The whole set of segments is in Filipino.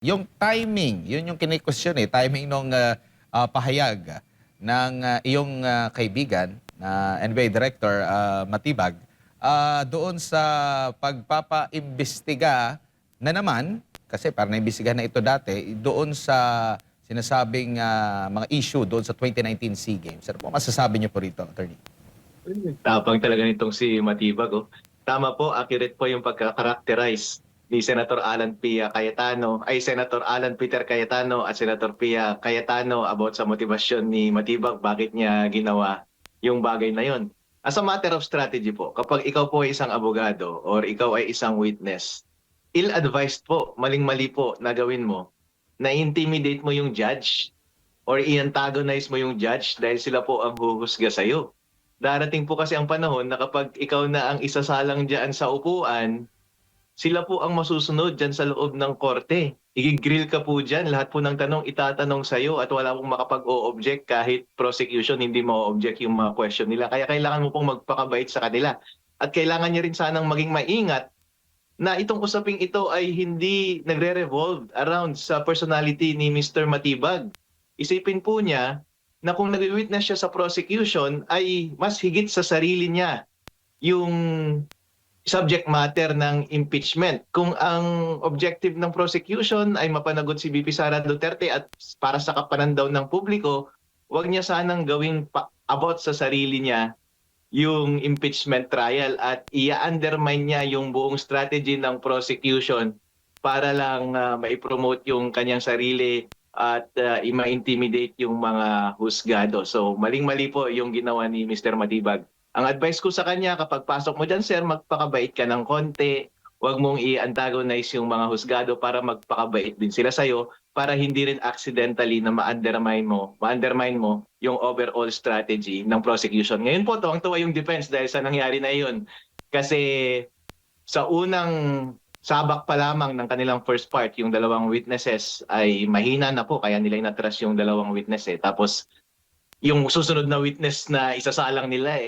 Yung timing, yun yung kine-question eh, timing nung pahayag ng iyong kaibigan na NBA Director Matibag doon sa pagpapaimbestiga na naman, kasi parang naimbestigahan na ito dati, doon sa sinasabing mga issue doon sa 2019 SEA Games. Ano po masasabi niyo po rito, Attorney? Tapang talaga nitong si Matibag, oh. Tama po, accurate po yung pagka-characterize ni Senator Alan Pia Cayetano, ay Senator Alan Peter Cayetano at Senator Pia Cayetano about sa motibasyon ni Matibag, bakit niya ginawa yung bagay na yon. As a matter of strategy po, kapag ikaw po ay isang abogado or ikaw ay isang witness, ill-advised po, maling-mali po na gawin mo, na intimidate mo yung judge or i-antagonize mo yung judge dahil sila po ang huhusga sa'yo. Darating po kasi ang panahon na kapag ikaw na ang isasalang diyan sa upuan, sila po ang masusunod diyan sa loob ng korte. Igigrill ka po diyan, lahat po ng tanong itatanong sa iyo at wala pong makapag-o-object kahit prosecution hindi mo-object yung mga question nila. Kaya kailangan mo pong magpakabait sa kanila. At kailangan niya rin sanang maging maingat na itong usaping ito ay hindi nagre-revolve around sa personality ni Mr. Matibag. Isipin po niya na kung nag-witness siya sa prosecution ay mas higit sa sarili niya yung subject matter ng impeachment. Kung ang objective ng prosecution ay mapanagot si VP Sara Duterte at para sa kapananaw ng publiko, wag niya sanang gawing about sa sarili niya yung impeachment trial at i-undermine niya yung buong strategy ng prosecution para lang maipromote yung kanyang sarili at i-intimidate yung mga husgado. So maling-mali po yung ginawa ni Mr. Matibag. Ang advice ko sa kanya, kapag pasok mo dyan, sir, magpakabait ka ng konti. Huwag mong i-antagonize yung mga husgado para magpakabait din sila sa'yo para hindi rin accidentally na ma-undermine mo yung overall strategy ng prosecution. Ngayon po, tuwang-tuwa yung defense dahil sa nangyari na yun. Kasi sa unang sabak pa lamang ng kanilang first part, yung dalawang witnesses ay mahina na po, kaya nila inatras yung dalawang witness eh. Tapos yung susunod na witness na isasalang nila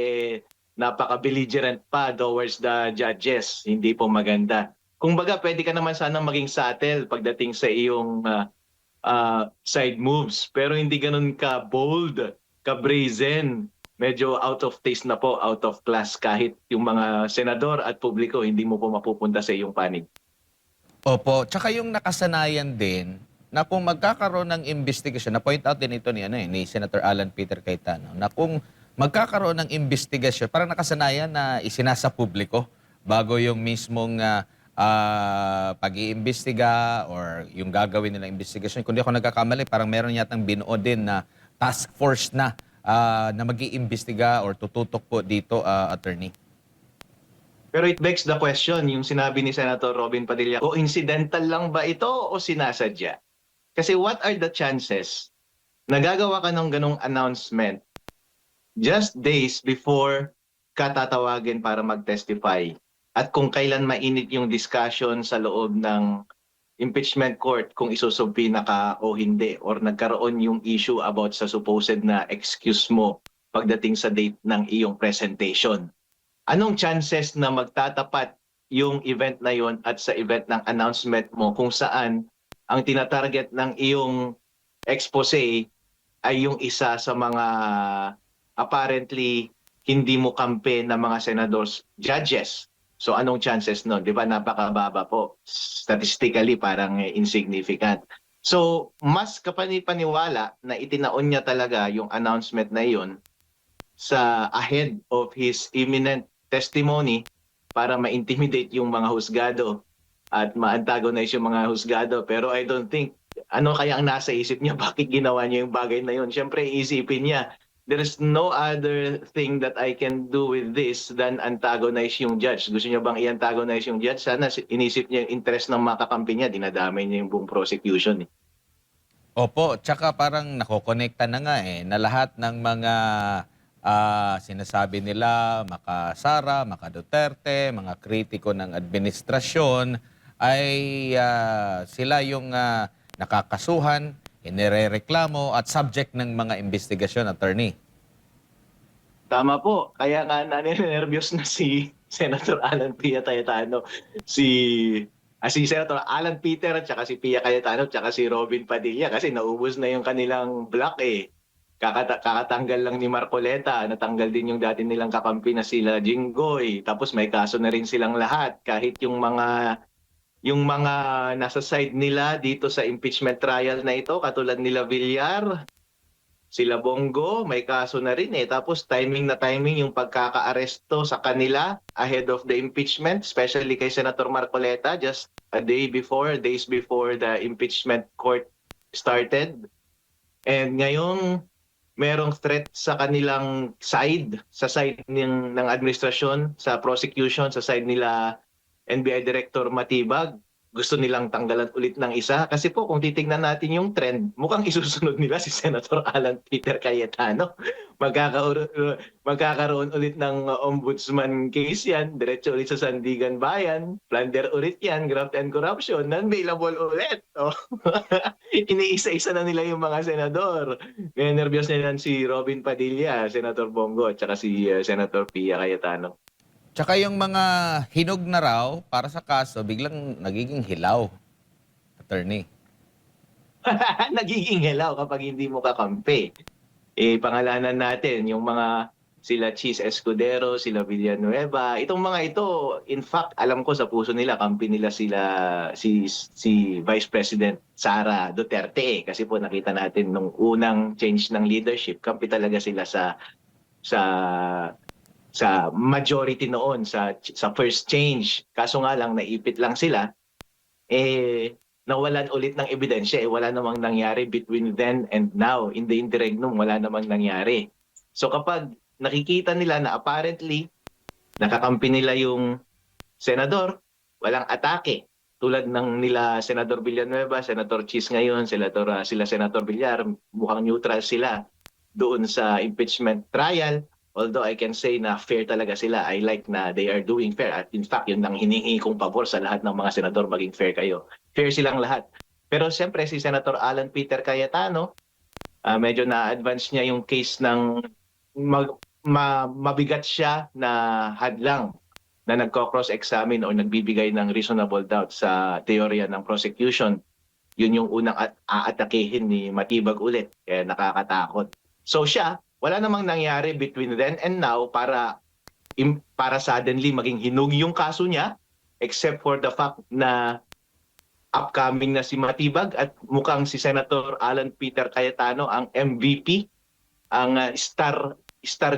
napaka-belligerent pa towards the judges. Hindi po maganda. Kung baga, pwede ka naman sana maging subtle pagdating sa iyong side moves. Pero hindi ganun ka bold, ka brazen. Medyo out of taste na po, out of class. Kahit yung mga senador at publiko, hindi mo po mapupunta sa iyong panig. Opo, tsaka yung nakasanayan din na kung magkakaroon ng investigasyon, na-point out din ito ni Senator Alan Peter Cayetano, na kung magkakaroon ng investigasyon, parang nakasanayan na isinasa publiko bago yung mismong pag-iimbestiga or yung gagawin nilang investigasyon. Kung di ako nagkakamali, parang meron yatang binuo din na task force na mag-iimbestiga or tututok po dito, attorney. Pero it begs the question, yung sinabi ni Senator Robin Padilla, coincidental lang ba ito o sinasadya? Kasi what are the chances na gagawa ka ng ganong announcement just days before ka tatawagin para mag-testify? At kung kailan mainit yung discussion sa loob ng impeachment court kung isusubpina ka o hindi or nagkaroon yung issue about sa supposed na excuse mo pagdating sa date ng iyong presentation. Anong chances na magtatapat yung event na yon at sa event ng announcement mo kung saan ang tinatarget ng iyong expose ay yung isa sa mga apparently hindi mo kampe na mga senators, judges. So anong chances nun? Di ba napakababa po. Statistically parang insignificant. So mas kapani-paniwala na itinaon niya talaga yung announcement na iyon sa ahead of his imminent testimony para ma-intimidate yung mga husgado at ma-antagonize yung mga husgado. Pero I don't think, ano kaya ang nasa isip niya, bakit ginawa niya yung bagay na yun? Siyempre, isipin niya, there is no other thing that I can do with this than antagonize yung judge. Gusto niya bang i-antagonize yung judge? Sana inisip niya yung interest ng makakampi niya, dinadamay niya yung buong prosecution. Opo, tsaka parang nakokonekta na nga na lahat ng mga sinasabi nila, maka Sara, maka Duterte, mga kritiko ng administrasyon, ay sila yung nakakasuhan, inirereklamo at subject ng mga investigasyon, attorney. Tama po. Kaya nga naninervyos na si Senator Alan Pia Cayetano, si Si Senator Alan Peter at saka si Pia Cayetano at saka si Robin Padilla kasi naubos na yung kanilang block eh. Kakatanggal lang ni Marcoleta, natanggal din yung dati nilang kakampi na sila Jinggoy. Tapos may kaso na rin silang lahat kahit yung mga nasa side nila dito sa impeachment trial na ito katulad nila Villar, sila Bongo, may kaso na rin eh. Tapos timing na timing yung pagkakaaresto sa kanila ahead of the impeachment, especially kay Senator Marcoleta just days before the impeachment court started. And ngayong merong threat sa kanilang side, sa side ng administrasyon, sa prosecution, sa side nila NBI Director Matibag, gusto nilang tanggalan ulit ng isa. Kasi po kung titignan natin yung trend, mukhang isusunod nila si Senator Alan Peter Cayetano. Magkakaroon ulit ng ombudsman case yan, diretso ulit sa Sandigan Bayan, plunder ulit yan, graft and corruption, non-bailable ulit. Oh. Iniisa-isa na nila yung mga senador. Ngayon nervyos na yan si Robin Padilla, Senator Bongo, at saka si Senator Pia Cayetano. Tsaka yung mga hinog na raw para sa kaso, biglang nagiging hilaw, attorney. Nagiging helaw kapag hindi mo kakampi. Pangalanan natin yung mga sila Cheese Escudero, sila Villanueva. Itong mga ito, in fact, alam ko sa puso nila, kampi nila si Vice President Sara Duterte. Kasi po nakita natin nung unang change ng leadership, kampi talaga sila sa majority noon, sa first change. Kaso nga lang, naipit lang sila. Nawalan ulit ng ebidensya, wala namang nangyari between then and now. In the interregnum, wala namang nangyari. So kapag nakikita nila na apparently nakakampi nila yung senador, walang atake. Tulad ng nila Senador Villanueva, Senator Cheese ngayon, sila Senator Villar, mukhang neutral sila doon sa impeachment trial. Although I can say na fair talaga sila. I like na they are doing fair. At in fact, yun ang hinihingi kong pabor sa lahat ng mga senador, maging fair kayo. Fair silang lahat. Pero siyempre si Senator Alan Peter Cayetano, medyo na-advance niya yung case ng mabigat siya na hadlang na nagko-cross-examine o nagbibigay ng reasonable doubt sa teorya ng prosecution. Yun yung unang aatakehin ni Matibag ulit. Kaya nakakatakot. So siya, wala namang nangyari between then and now para suddenly maging hinug yung kaso niya, except for the fact na upcoming na si Matibag at mukhang si Senator Alan Peter Cayetano ang MVP, ang star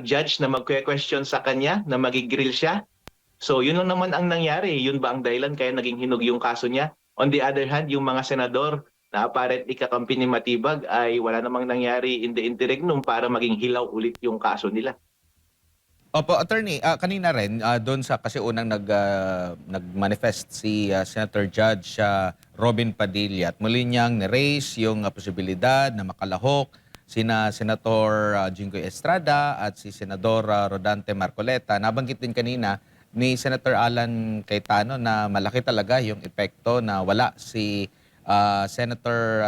judge na magque-question sa kanya, na magigrill siya. So yun lang naman ang nangyari. Yun ba ang dahilan kaya naging hinug yung kaso niya? On the other hand, yung mga senador na apparently kakampi ni Matibag ay wala namang nangyari in the interregnum para maging hilaw ulit yung kaso nila. Opo, attorney, kanina rin, doon sa kasi unang nag-manifest si Senator Judge Robin Padilla at muli niyang ni-raise yung posibilidad na makalahok sina Senator Jinggoy Estrada at si Senador Rodante Marcoleta. Nabanggit din kanina ni Senator Alan Cayetano na malaki talaga yung epekto na wala si Senator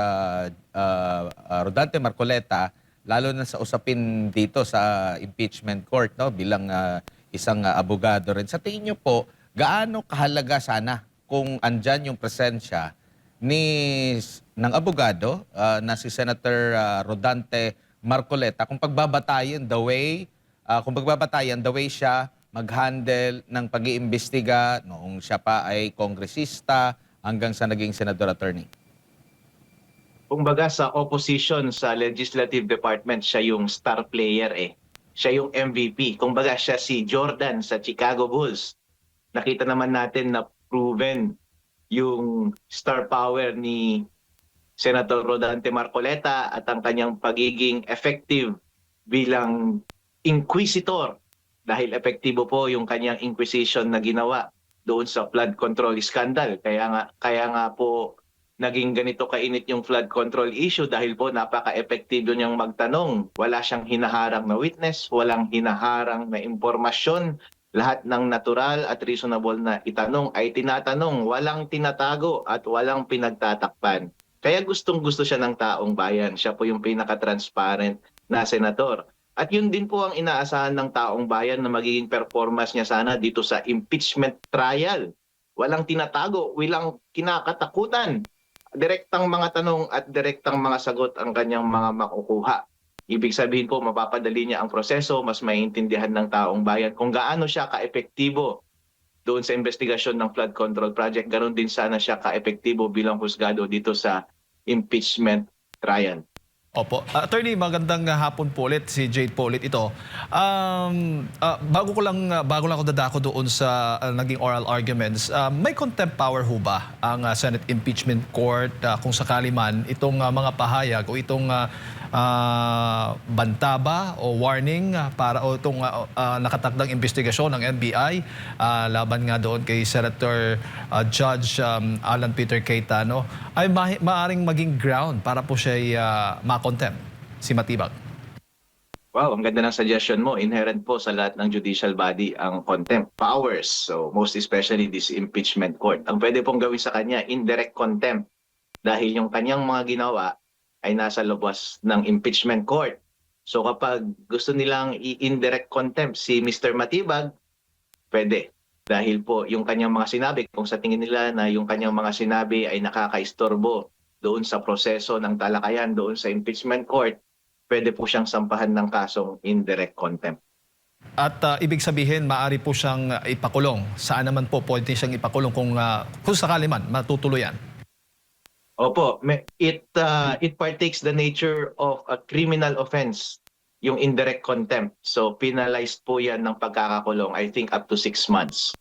Rodante Marcoleta, lalo na sa usapin dito sa impeachment court, no, bilang isang abogado rin. Sa tingin niyo po, gaano kahalaga sana kung andyan yung presensya ng abogado na si Senator Rodante Marcoleta kung pagbabatayan the way siya mag-handle ng pag-iimbestiga noong siya pa ay kongresista hanggang sa naging senador, attorney? Kumbaga sa opposition sa legislative department, siya yung star player eh. Siya yung MVP. Kumbaga siya si Jordan sa Chicago Bulls. Nakita naman natin na proven yung star power ni Senator Rodante Marcoleta at ang kanyang pagiging effective bilang inquisitor, dahil epektibo po yung kanyang inquisition na ginawa doon sa flood control scandal. Kaya nga po naging ganito kainit yung flood control issue dahil po napaka-epektibo niyang magtanong. Wala siyang hinaharang na witness, walang hinaharang na impormasyon. Lahat ng natural at reasonable na itanong ay tinatanong, walang tinatago at walang pinagtatakpan. Kaya gustong-gusto siya ng taong bayan. Siya po yung pinaka-transparent na senador. At yun din po ang inaasahan ng taong bayan na magiging performance niya sana dito sa impeachment trial. walang tinatago, walang kinakatakutan. Direktang mga tanong at direktang mga sagot ang kanyang mga makukuha. Ibig sabihin po, mapapadali niya ang proseso, mas maiintindihan ng taong bayan kung gaano siya kaepektibo doon sa investigasyon ng flood control project. Ganon din sana siya kaepektibo bilang husgado dito sa impeachment trial. Opo. Attorney, magandang hapon po ulit. Si Jade po ulit ito. Bago lang ako dadako doon sa naging oral arguments, may contempt power ho ba ang Senate Impeachment Court kung sakali man itong mga pahayag o itong banta ba o warning para o itong nakatakdang investigasyon ng NBI laban nga doon kay Senator Judge Alan Peter Cayetano ay maaring maging ground para po siya ma-contempt si Matibag? Wow, ang ganda ng suggestion mo. Inherent po sa lahat ng judicial body ang contempt powers. So most especially this impeachment court. Ang pwede pong gawin sa kanya, indirect contempt. Dahil yung kanyang mga ginawa ay nasa labas ng impeachment court. So kapag gusto nilang i-indirect contempt si Mr. Matibag, pwede. Dahil po yung kanyang mga sinabi, kung sa tingin nila na yung kanyang mga sinabi ay nakakaistorbo doon sa proseso ng talakayan, doon sa impeachment court, pwede po siyang sampahan ng kasong indirect contempt. At ibig sabihin, maaari po siyang ipakulong. Saan naman po pwede siyang ipakulong kung sakali man matutuluyan? Opo, it partakes the nature of a criminal offense, yung indirect contempt. So penalized po yan ng pagkakakulong, I think up to 6 months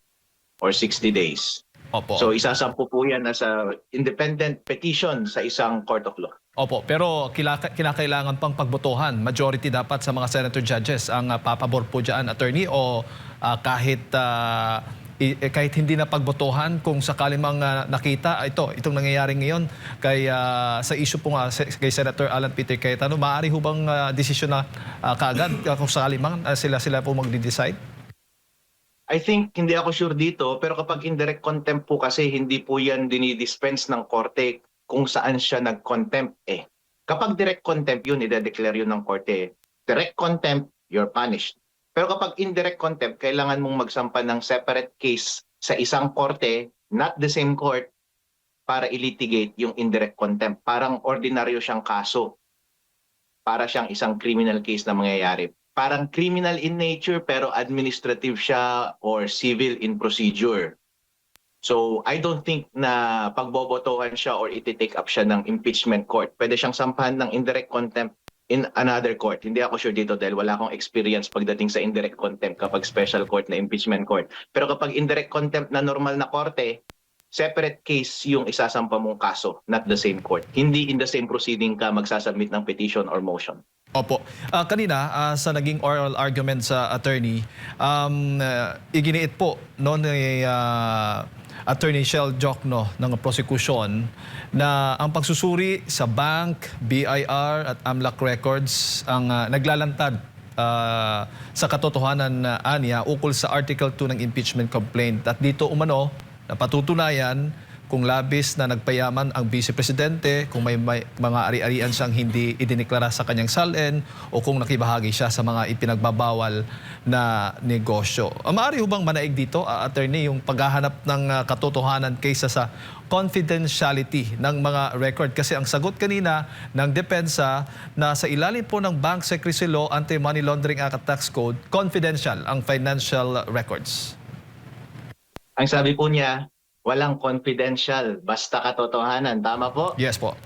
or 60 days. Opo. So isasampu po yan as a independent petition sa isang court of law. Opo, pero kinakailangan pang pagbotohan. Majority dapat sa mga senator judges ang papabor po dyan, attorney, o kahit hindi na pagbotohan kung sakali mang nakita itong nangyayari ngayon sa issue po nga kay Senator Alan Peter Cayetano, maaari ho bang desisyon na kaagad kung sakali mang sila po magde-decide? I think hindi ako sure dito, pero kapag indirect contempt po kasi hindi po yan dinidispense ng korte kung saan siya nag-contempt eh. Kapag direct contempt yun, i-declare yun ng korte. Direct contempt, you're punished. Pero kapag indirect contempt, kailangan mong magsampa ng separate case sa isang korte, not the same court, para ilitigate yung indirect contempt. Parang ordinaryo siyang kaso. Para siyang isang criminal case na mangyayari. Parang criminal in nature pero administrative siya or civil in procedure. So I don't think na pagbobotohan siya or iti-take up siya ng impeachment court. Pwede siyang sampahan ng indirect contempt in another court. Hindi ako sure dito dahil wala akong experience pagdating sa indirect contempt kapag special court na impeachment court. Pero kapag indirect contempt na normal na korte, separate case yung isasampa mong kaso, not the same court. Hindi in the same proceeding ka magsasubmit ng petition or motion. Opo. Kanina, sa naging oral argument sa attorney, iginiit po ni Attorney Shell Jokno ng prosecution na ang pagsusuri sa bank, BIR at AMLAC records ang naglalantad sa katotohanan na aniya ukol sa Article 2 ng impeachment complaint. At dito umano, napatutunayan kung labis na nagpayaman ang Vice Presidente, kung may mga ari-arian siyang hindi idineklara sa kanyang salin o kung nakibahagi siya sa mga ipinagbabawal na negosyo. Maaari ho bang manaig dito, attorney, yung paghahanap ng katotohanan kaysa sa confidentiality ng mga record? Kasi ang sagot kanina ng depensa na sa ilalim po ng Bank Secrecy Law, Anti-Money Laundering Act at Tax Code, confidential ang financial records. Ang sabi po niya, walang confidential, basta katotohanan. Tama po? Yes po.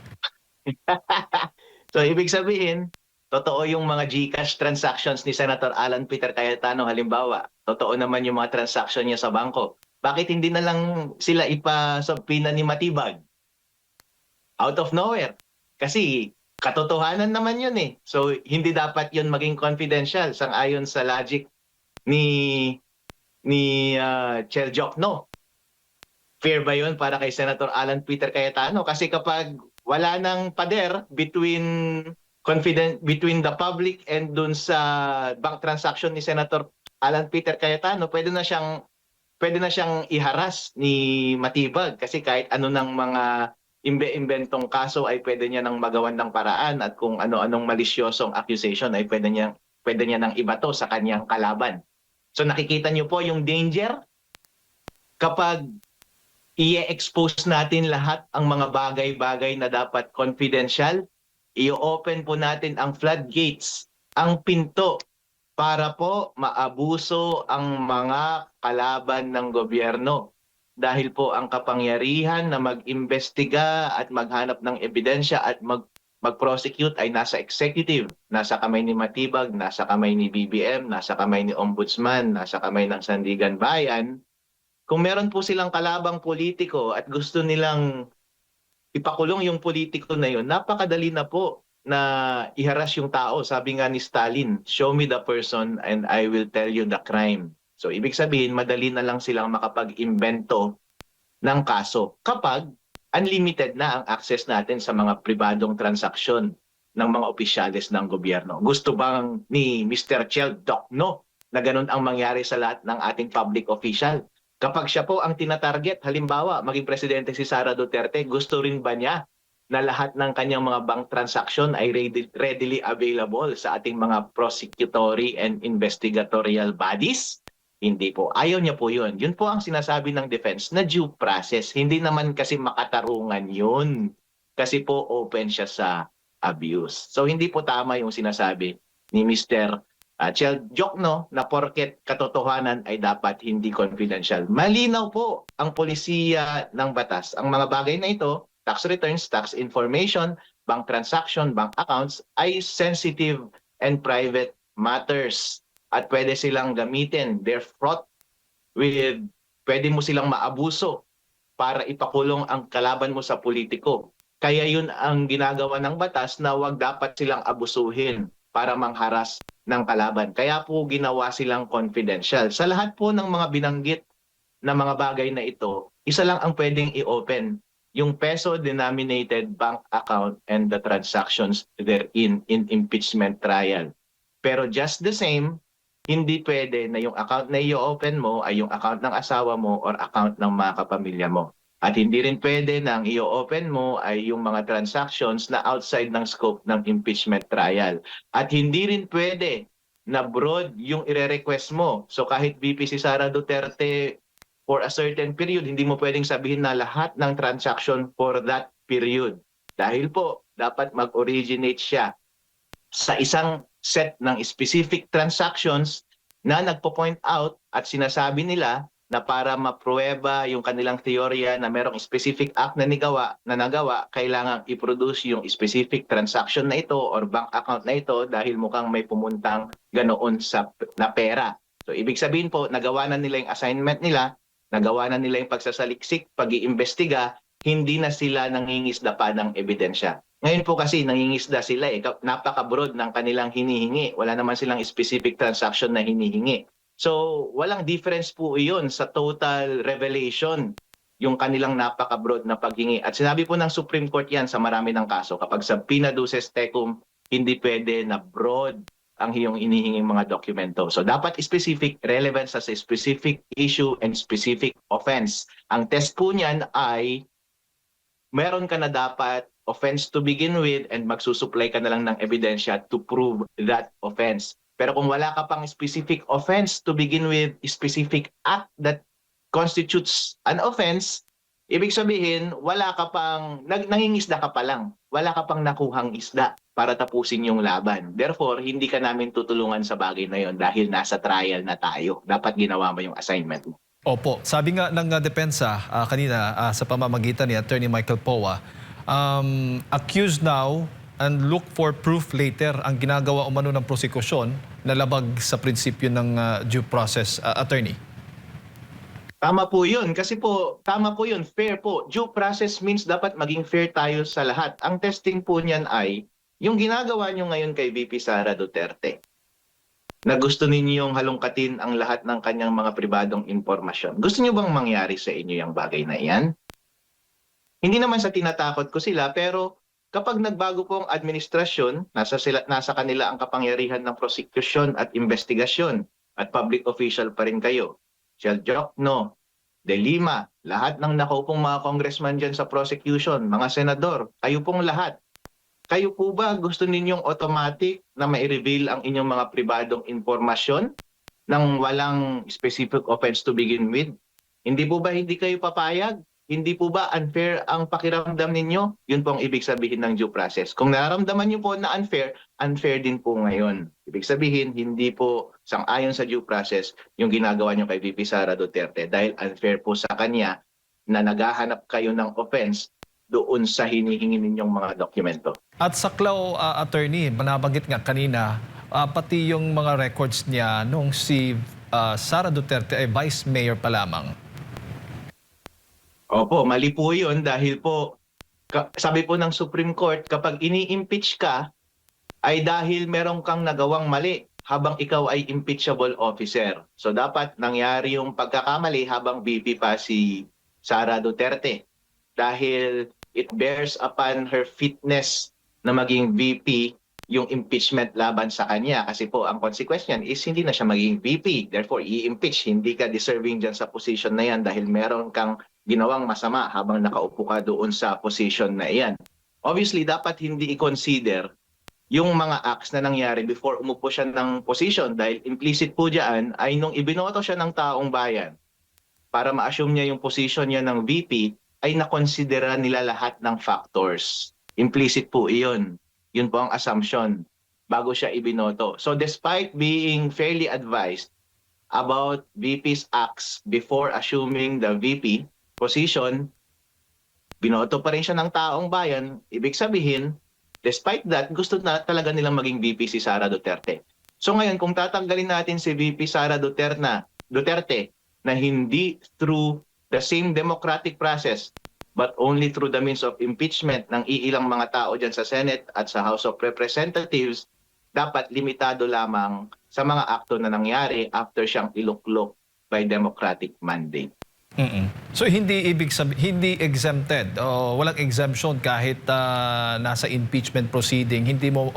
So ibig sabihin, totoo yung mga GCash transactions ni Senator Alan Peter Cayetano halimbawa. Totoo naman yung mga transaction niya sa bangko. Bakit hindi na lang sila ipasubpina ni Matibag? Out of nowhere. Kasi katotohanan naman yun eh. So hindi dapat yun maging confidential sang-ayon sa logic ni Chair Jokno. Fair ba yun para kay Senator Alan Peter Cayetano? Kasi kapag wala nang pader between the public and dun sa bank transaction ni Senator Alan Peter Cayetano, pwede na siyang iharas ni Matibag kasi kahit ano ng mga imbe-imbentong kaso ay pwede niya nang magawan ng paraan at kung ano-anong malisyosong accusation ay pwede niya nang ibato sa kanyang kalaban. So nakikita niyo po yung danger kapag i-expose natin lahat ang mga bagay-bagay na dapat confidential. I-open po natin ang floodgates, ang pinto para po maabuso ang mga kalaban ng gobyerno. Dahil po ang kapangyarihan na mag-imbestiga at maghanap ng ebidensya at mag-prosecute ay nasa executive, nasa kamay ni Matibag, nasa kamay ni BBM, nasa kamay ni Ombudsman, nasa kamay ng Sandigan Bayan. Kung meron po silang kalabang politiko at gusto nilang ipakulong yung politiko na yun, napakadali na po na iharas yung tao. Sabi nga ni Stalin, show me the person and I will tell you the crime. So ibig sabihin, madali na lang silang makapag-imbento ng kaso kapag unlimited na ang access natin sa mga pribadong transaksyon ng mga opisyales ng gobyerno. Gusto bang ni Mr. Chel Docno na ganun ang mangyari sa lahat ng ating public official? Kapag siya po ang tinatarget, halimbawa, maging presidente si Sara Duterte, gusto rin ba niya na lahat ng kanyang mga bank transaction ay readily available sa ating mga prosecutory and investigatorial bodies? Hindi po. Ayaw niya po yun. Yun po ang sinasabi ng defense na due process. Hindi naman kasi makatarungan yun. Kasi po open siya sa abuse. So hindi po tama yung sinasabi ni Mr. Chel Jokno na porket katotohanan ay dapat hindi confidential. Malinaw po ang polisiya ng batas. Ang mga bagay na ito, tax returns, tax information, bank transaction, bank accounts, ay sensitive and private matters. At pwede silang gamitin. They're fraught with, pwede mo silang maabuso para ipakulong ang kalaban mo sa politiko. Kaya yun ang ginagawa ng batas na wag dapat silang abusuhin para mangharas ng kalaban. Kaya po ginawa silang confidential. Sa lahat po ng mga binanggit na mga bagay na ito, isa lang ang pwedeng i-open, yung peso-denominated bank account and the transactions therein in impeachment trial. Pero just the same, hindi pwede na yung account na i-open mo ay yung account ng asawa mo or account ng mga kapamilya mo. At hindi rin pwede na ang i-open mo ay yung mga transactions na outside ng scope ng impeachment trial. At hindi rin pwede na broad yung ire-request mo. So kahit VP si Sara Duterte for a certain period, hindi mo pwedeng sabihin na lahat ng transaction for that period. Dahil po, dapat mag-originate siya sa isang set ng specific transactions na nagpo-point out at sinasabi nila na para mapruweba yung kanilang teorya na merong specific act na nagawa, kailangan i-produce yung specific transaction na ito or bank account na ito dahil mukhang may pumuntang ganoon na pera. So ibig sabihin po, nagawa na nila yung assignment nila, nagawa na nila yung pagsasaliksik, pag-iimbestiga, hindi na sila nangingisda pa ng ebidensya. Ngayon po kasi nangingisda sila napaka-broad ng kanilang hinihingi. Wala naman silang specific transaction na hinihingi. So, walang difference po iyon sa total revelation, yung kanilang napaka-broad na paghingi. At sinabi po ng Supreme Court yan sa marami ng kaso, kapag sa subpoena duces tecum, hindi pwede na broad ang iyong inihinging mga dokumento. So, dapat specific, relevant sa specific issue and specific offense. Ang test po niyan ay meron ka na dapat offense to begin with and magsusupply ka na lang ng ebidensya to prove that offense. Pero kung wala ka pang specific offense to begin with, specific act that constitutes an offense, ibig sabihin, wala ka pang, nangingisda ka pa lang. Wala ka pang nakuhang isda para tapusin yung laban. Therefore, hindi ka namin tutulungan sa bagay na yon dahil nasa trial na tayo. Dapat ginawa mo yung assignment mo. Opo. Sabi nga ng depensa kanina sa pamamagitan ni Attorney Michael Poa, accused now and look for proof later ang ginagawa umano ng prosekusyon na labag sa prinsipyo ng due process, attorney. Tama po yun. Kasi po, tama po yun. Fair po. Due process means dapat maging fair tayo sa lahat. Ang testing po niyan ay yung ginagawa nyo ngayon kay VP Sara Duterte na gusto ninyong halongkatin ang lahat ng kanyang mga pribadong impormasyon. Gusto niyo bang mangyari sa inyo yung bagay na iyan? Hindi naman sa tinatakot ko sila, pero kapag nagbago po ang administrasyon, nasa kanila ang kapangyarihan ng prosecution at investigasyon at public official pa rin kayo. Chel Jokno, De Lima, lahat ng nakaupong mga congressman dyan sa prosecution, mga senador, kayo pong lahat. Kayo po ba gusto ninyong automatic na mai-reveal ang inyong mga pribadong impormasyon nang walang specific offense to begin with? Hindi po ba hindi kayo papayag hindi po ba unfair ang pakiramdam ninyo? Yun po ang ibig sabihin ng due process. Kung nararamdaman niyo po na unfair, unfair din po ngayon. Ibig sabihin, hindi po sang-ayon sa due process yung ginagawa niyo kay VP Sara Duterte dahil unfair po sa kanya na naghahanap kayo ng offense doon sa hinihingi ninyong mga dokumento. At sa Claw, attorney, manabanggit nga kanina, pati yung mga records niya nung si Sara Duterte ay vice mayor pa lamang. Opo, mali po yun dahil po, sabi po ng Supreme Court, kapag ini-impeach ka, ay dahil meron kang nagawang mali habang ikaw ay impeachable officer. So dapat nangyari yung pagkakamali habang VP pa si Sara Duterte. Dahil it bears upon her fitness na maging VP yung impeachment laban sa kanya. Kasi po ang consequence niyan is hindi na siya maging VP. Therefore, i-impeach. Hindi ka deserving dyan sa position na yan dahil meron kang ginawang masama habang nakaupo ka doon sa position na iyan. Obviously, dapat hindi i-consider yung mga acts na nangyari before umupo siya ng position dahil implicit po dyan ay nung ibinoto siya ng taong bayan para ma-assume niya yung position niya ng VP ay nakonsidera nila lahat ng factors. Implicit po iyon. Yun po ang assumption bago siya ibinoto. So despite being fairly advised about VP's acts before assuming the VP position, binoto pa rin siya ng taong bayan. Ibig sabihin, despite that, gusto na talaga nilang maging VP si Sara Duterte. So ngayon, kung tatanggalin natin si VP Sara Duterte na hindi through the same democratic process, but only through the means of impeachment ng iilang mga tao dyan sa Senate at sa House of Representatives, dapat limitado lamang sa mga akto na nangyari after siyang iluklok by democratic mandate. So hindi ibig hindi exempted o walang exemption kahit nasa impeachment proceeding, hindi mo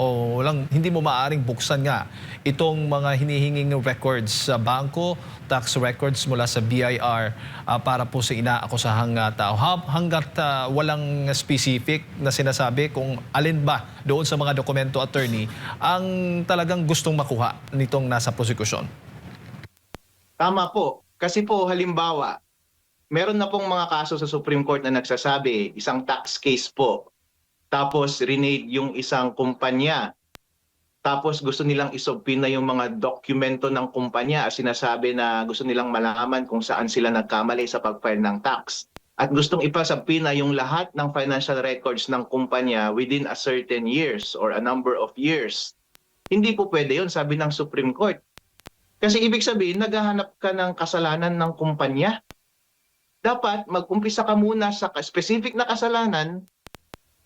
maaring buksan nga itong mga hinihinging records sa bangko, tax records mula sa BIR para po sa inaakusahang tao hangga't walang specific na sinasabi kung alin ba doon sa mga dokumento, attorney, ang talagang gustong makuha nitong nasa prosekusyon. Tama po. Kasi po halimbawa, meron na pong mga kaso sa Supreme Court na nagsasabi, isang tax case po, tapos renade yung isang kumpanya, tapos gusto nilang isubpoena yung mga dokumento ng kumpanya at sinasabi na gusto nilang malaman kung saan sila nagkamali sa pag-file ng tax. At gustong ipasubpoena yung lahat ng financial records ng kumpanya within a certain years or a number of years. Hindi po pwede yun, sabi ng Supreme Court. Kasi ibig sabihin, naghahanap ka ng kasalanan ng kumpanya. Dapat mag-umpisa ka muna sa specific na kasalanan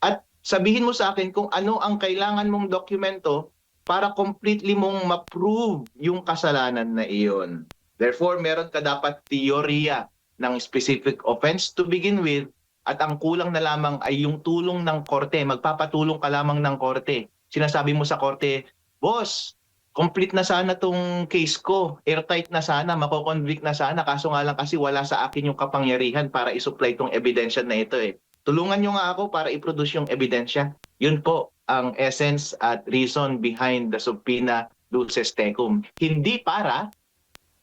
at sabihin mo sa akin kung ano ang kailangan mong dokumento para completely mong ma-prove yung kasalanan na iyon. Therefore, meron ka dapat teorya ng specific offense to begin with at ang kulang na lamang ay yung tulong ng korte. Magpapatulong ka lamang ng korte. Sinasabi mo sa korte, boss, complete na sana tong case ko. Airtight na sana, mako-convict na sana. Kaso nga lang kasi wala sa akin yung kapangyarihan para isupply tong ebidensya na ito eh. Tulungan nyo nga ako para i-produce yung ebidensya. Yun po ang essence at reason behind the subpoena luces tecum. Hindi para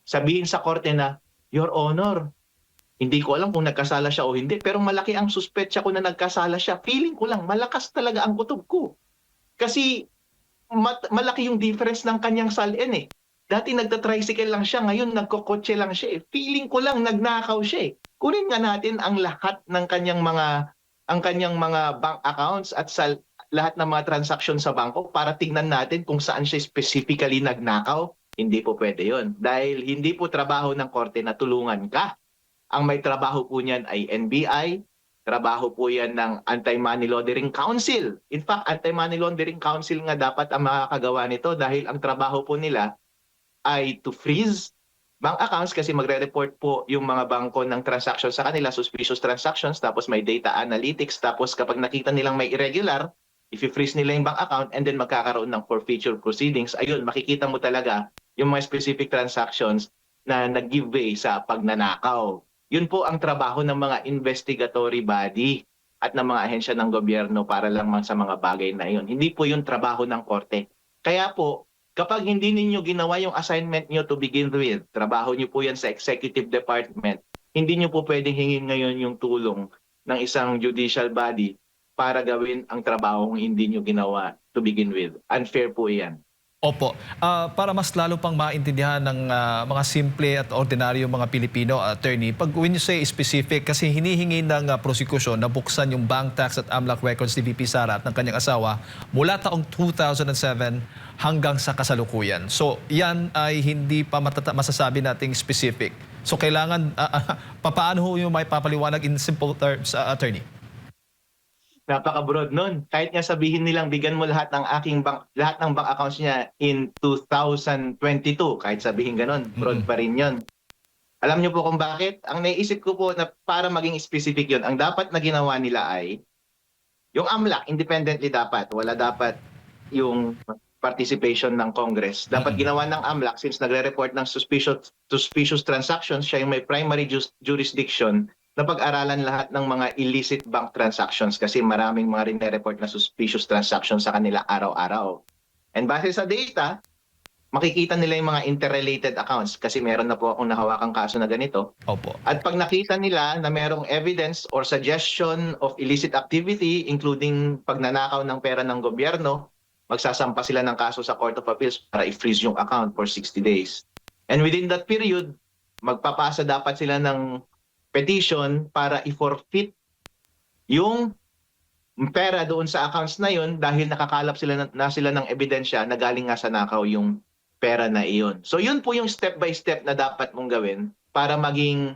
sabihin sa korte na, Your Honor, hindi ko alam kung nagkasala siya o hindi, pero malaki ang suspetsya ko na nagkasala siya. Feeling ko lang, malakas talaga ang kutob ko. Kasi malaki yung difference ng kanyang salin eh. Dati nagta-tricycle lang siya, ngayon nagkokotse lang siya eh. Feeling ko lang nagnakaw siya eh. Kunin nga natin ang lahat ng kanyang mga bank accounts at sa lahat ng mga transaction sa bangko para tingnan natin kung saan siya specifically nagnakaw. Hindi po pwede yun. Dahil hindi po trabaho ng korte na tulungan ka. Ang may trabaho po niyan ay NBI, trabaho po yan ng Anti-Money Laundering Council. In fact, Anti-Money Laundering Council nga dapat ang makakagawa nito dahil ang trabaho po nila ay to freeze bank accounts kasi magre-report po yung mga bangko ng transactions sa kanila, suspicious transactions, tapos may data analytics, tapos kapag nakita nilang may irregular, if-freeze nila yung bank account and then magkakaroon ng forfeiture proceedings, ayun, makikita mo talaga yung mga specific transactions na nag-give way sa pagnanakaw. Yun po ang trabaho ng mga investigatory body at ng mga ahensya ng gobyerno para lang sa mga bagay na yun. Hindi po yung trabaho ng korte. Kaya po, kapag hindi ninyo ginawa yung assignment nyo to begin with, trabaho nyo po yan sa executive department, hindi nyo po pwedeng hingin ngayon yung tulong ng isang judicial body para gawin ang trabahong hindi nyo ginawa to begin with. Unfair po yan. Opo. Para mas lalo pang maintindihan ng mga simple at ordinaryo mga Pilipino, attorney, pag when you say specific, kasi hinihingi ng prosecution na buksan yung bank tax at AMLAC records ni VP Sara at ng kanyang asawa mula taong 2007 hanggang sa kasalukuyan. So, yan ay hindi pa masasabi nating specific. So, kailangan, paano ho yung may papaliwanag in simple terms, attorney? Napaka-broad nun. Kahit nga sabihin nilang bigyan mo lahat ng lahat ng bank accounts niya in 2022, kahit sabihin ganun, broad pa rin yun. Alam niyo po kung bakit? Ang naisip ko po na para maging specific yun, ang dapat na ginawa nila ay yung AMLAC, independently dapat. Wala dapat yung participation ng Congress. Dapat ginawa ng AMLAC since nagre-report ng suspicious transactions, siya yung may primary jurisdiction na pag-aralan lahat ng mga illicit bank transactions kasi maraming mga rin-report na suspicious transactions sa kanila araw-araw. And base sa data, makikita nila yung mga interrelated accounts kasi meron na po akong nahawakang kaso na ganito. Opo. At pag nakita nila na merong evidence or suggestion of illicit activity, including pagnanakaw ng pera ng gobyerno, magsasampa sila ng kaso sa Court of Appeals para i-freeze yung account for 60 days. And within that period, magpapasa dapat sila ng petition para i-forfeit yung pera doon sa accounts na yun dahil nakakalap sila sila ng ebidensya na galing nga sa nakaw yung pera na iyon. So yun po yung step by step na dapat mong gawin para maging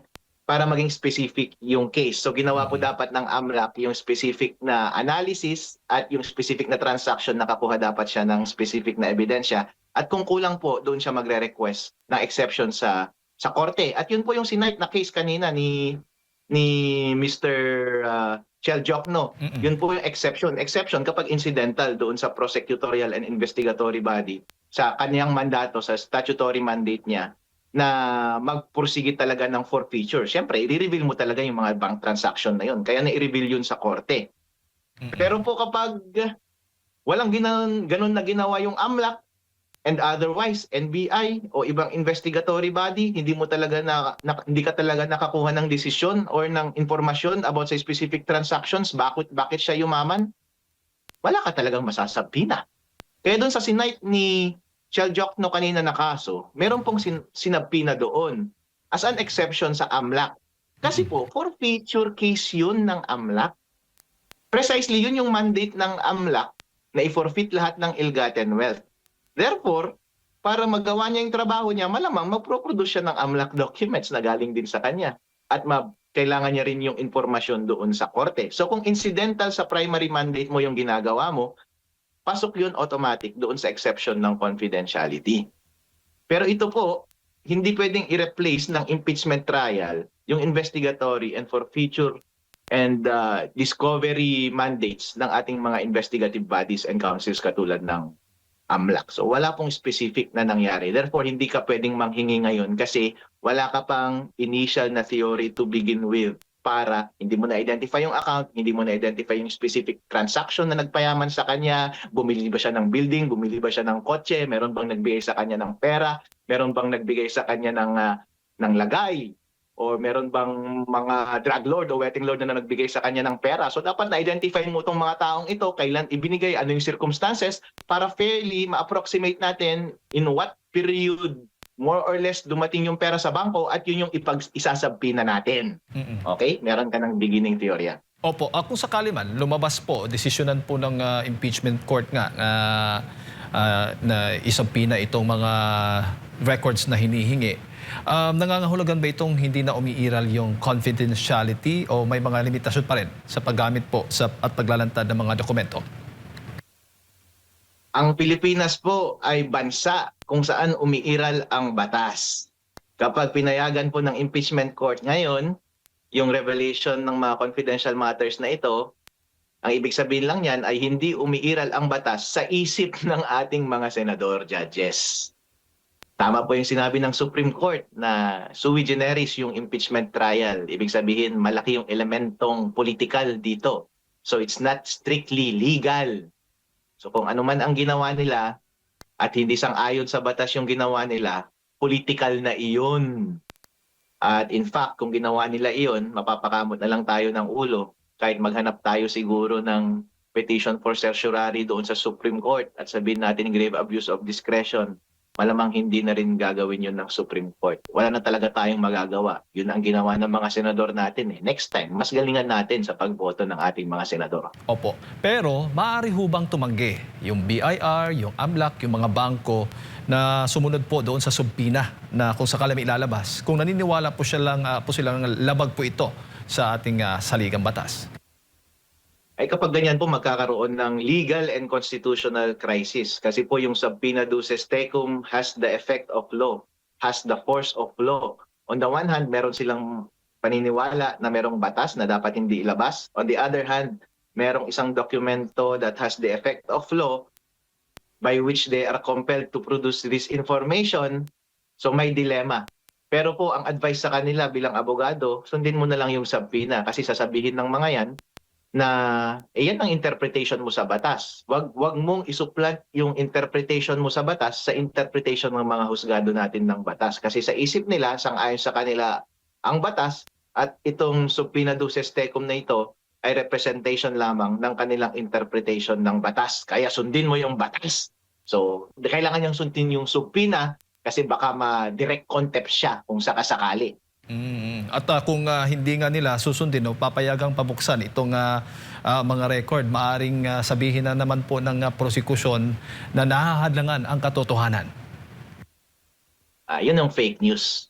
specific yung case. So ginawa po dapat ng AMLAC yung specific na analysis at yung specific na transaction, nakakuha dapat siya ng specific na ebidensya. At kung kulang po, doon siya magre-request ng exception sa korte. At yun po yung sinight na case kanina ni Mr. Chel Jokno. Yun po yung exception. Exception kapag incidental doon sa prosecutorial and investigatory body sa kanyang mandato, sa statutory mandate niya na magpursige talaga ng forfeiture. Siyempre, i-reveal mo talaga yung mga bank transaction na yun. Kaya na-i-reveal yun sa korte. Pero po kapag walang ganun na ginawa yung AMLAC, and otherwise, NBI o ibang investigatory body, hindi hindi ka talaga nakakuha ng desisyon or ng informasyon about sa specific transactions, bakit siya yumaman, wala ka talagang masasabina. Kaya doon sa sinight ni Chel Jokno kanina na kaso, meron pong sinabina doon as an exception sa AMLAC. Kasi po, forfeiture case yun ng AMLAC. Precisely, yun yung mandate ng AMLAC na i-forfeit lahat ng ill-gotten wealth. Therefore, para magawa niya yung trabaho niya, malamang magproproduce siya ng AMLAC documents na galing din sa kanya. At kailangan niya rin yung informasyon doon sa korte. So kung incidental sa primary mandate mo yung ginagawa mo, pasok yun automatic doon sa exception ng confidentiality. Pero ito po, hindi pwedeng i-replace ng impeachment trial yung investigatory and forfeiture and discovery mandates ng ating mga investigative bodies and councils katulad ng AMLAC. So wala pong specific na nangyari. Therefore, hindi ka pwedeng manghingi ngayon kasi wala ka pang initial na theory to begin with para hindi mo na-identify yung account, hindi mo na-identify yung specific transaction na nagpayaman sa kanya, bumili ba siya ng building, bumili ba siya ng kotse, meron bang nagbigay sa kanya ng pera, meron bang nagbigay sa kanya ng lagay, o meron bang mga drug lord o wetting lord na nagbigay sa kanya ng pera. So dapat na-identify mo itong mga taong ito, kailan ibinigay, ano yung circumstances, para fairly ma-approximate natin in what period more or less dumating yung pera sa bangko at yun yung isasabpina natin. Okay? Meron ka ng beginning teorya. Opo, kung sakali man, lumabas po, desisyonan po ng impeachment court nga na isabpina itong mga records na hinihingi. Nangangahulugan ba itong hindi na umiiral yung confidentiality o may mga limitasyon pa rin sa paggamit po at paglalantad ng mga dokumento? Ang Pilipinas po ay bansa kung saan umiiral ang batas. Kapag pinayagan po ng impeachment court ngayon, yung revelation ng mga confidential matters na ito, ang ibig sabihin lang yan ay hindi umiiral ang batas sa isip ng ating mga senador, judges. Tama po yung sinabi ng Supreme Court na sui generis yung impeachment trial. Ibig sabihin, malaki yung elementong political dito. So it's not strictly legal. So kung ano man ang ginawa nila at hindi sang-ayon sa batas yung ginawa nila, political na iyon. At in fact, kung ginawa nila iyon, mapapakamot na lang tayo ng ulo kahit maghanap tayo siguro ng petition for certiorari doon sa Supreme Court at sabihin natin grave abuse of discretion. Malamang hindi na rin gagawin yun ng Supreme Court. Wala na talaga tayong magagawa. Yun ang ginawa ng mga senador natin. Next time, mas galingan natin sa pagboto ng ating mga senador. Opo. Pero maaari hubang tumanggi yung BIR, yung AMLAC, yung mga bangko na sumunod po doon sa subpina na kung sakala may ilalabas. Kung naniniwala po silang labag po ito sa ating saligang batas. Ay kapag ganyan po magkakaroon ng legal and constitutional crisis. Kasi po yung subpoena duces tecum has the effect of law, has the force of law. On the one hand, meron silang paniniwala na merong batas na dapat hindi ilabas. On the other hand, merong isang dokumento that has the effect of law by which they are compelled to produce this information. So may dilemma. Pero po ang advice sa kanila bilang abogado, sundin mo na lang yung subpoena kasi sasabihin ng mga yan na yan ang interpretation mo sa batas. Wag mong isuplant yung interpretation mo sa batas sa interpretation ng mga husgado natin ng batas. Kasi sa isip nila, sang-ayon sa kanila ang batas at itong subpoena duces tecum na ito ay representation lamang ng kanilang interpretation ng batas. Kaya sundin mo yung batas. So, kailangan niyang sundin yung subpoena kasi baka ma-direct contempt siya kung sakasakali. At kung hindi nga nila susundin o papayagang pabuksan itong mga record, maaring sabihin na naman po ng prosecution na nahahadlangan ang katotohanan. Yun ang fake news.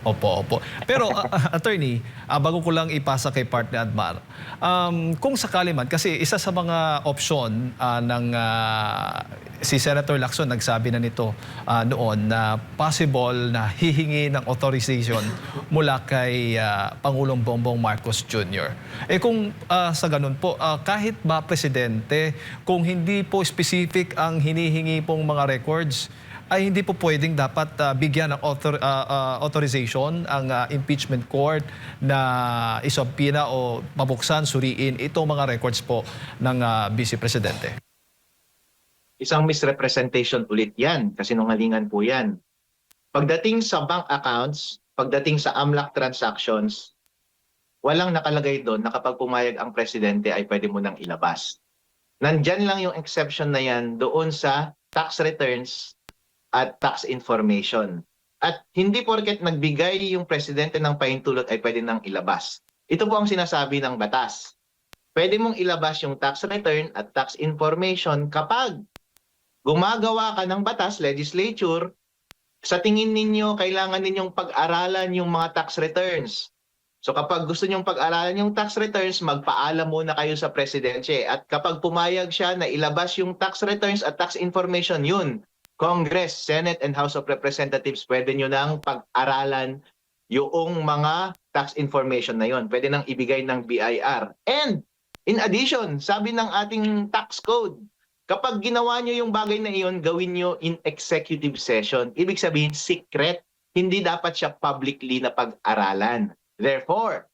Opo, opo. Pero attorney, bago ko lang ipasa kay partner Admar, kung sakali man, kasi isa sa mga opsyon si Senator Lacson nagsabi na nito noon na possible na hihingi ng authorization mula kay Pangulong Bongbong Marcos Jr. Kung sa ganun po, kahit ba presidente, kung hindi po specific ang hinihingi pong mga records, ay hindi po pwedeng dapat bigyan ng authorization ang impeachment court na isubpina o mabuksan, suriin itong mga records po ng Vice Presidente. Isang misrepresentation ulit yan, kasi nungalingan po yan. Pagdating sa bank accounts, pagdating sa AMLAC transactions, walang nakalagay doon na kapag pumayag ang presidente ay pwede mo nang ilabas. Nandyan lang yung exception na yan doon sa tax returns at tax information. At hindi porket nagbigay yung presidente ng pahintulot ay pwede nang ilabas. Ito po ang sinasabi ng batas. Pwede mong ilabas yung tax return at tax information kapag gumagawa ka ng batas, legislature, sa tingin ninyo, kailangan ninyong pag-aralan yung mga tax returns. So kapag gusto nyong pag-aralan yung tax returns, magpaalam muna kayo sa presidente. At kapag pumayag siya na ilabas yung tax returns at tax information, yun, Congress, Senate, and House of Representatives, pwede nyo nang pag-aralan yung mga tax information na yon. Pwede nang ibigay ng BIR. And in addition, sabi ng ating tax code, kapag ginawa nyo yung bagay na iyon, gawin nyo in executive session. Ibig sabihin, secret. Hindi dapat siya publicly na pag-aralan. Therefore,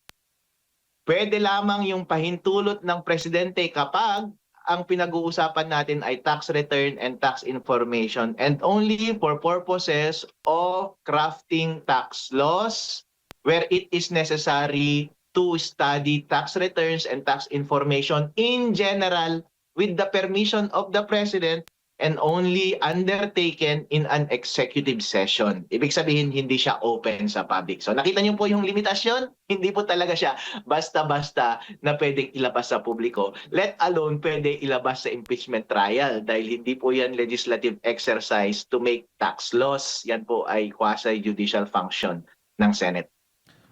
pwede lamang yung pahintulot ng presidente kapag ang pinag-uusapan natin ay tax return and tax information and only for purposes of crafting tax laws where it is necessary to study tax returns and tax information in general with the permission of the president and only undertaken in an executive session. Ibig sabihin, hindi siya open sa public. So nakita niyo po yung limitasyon? Hindi po talaga siya basta-basta na pwedeng ilabas sa publiko. Let alone pwede ilabas sa impeachment trial dahil hindi po yan legislative exercise to make tax laws. Yan po ay quasi-judicial function ng Senate.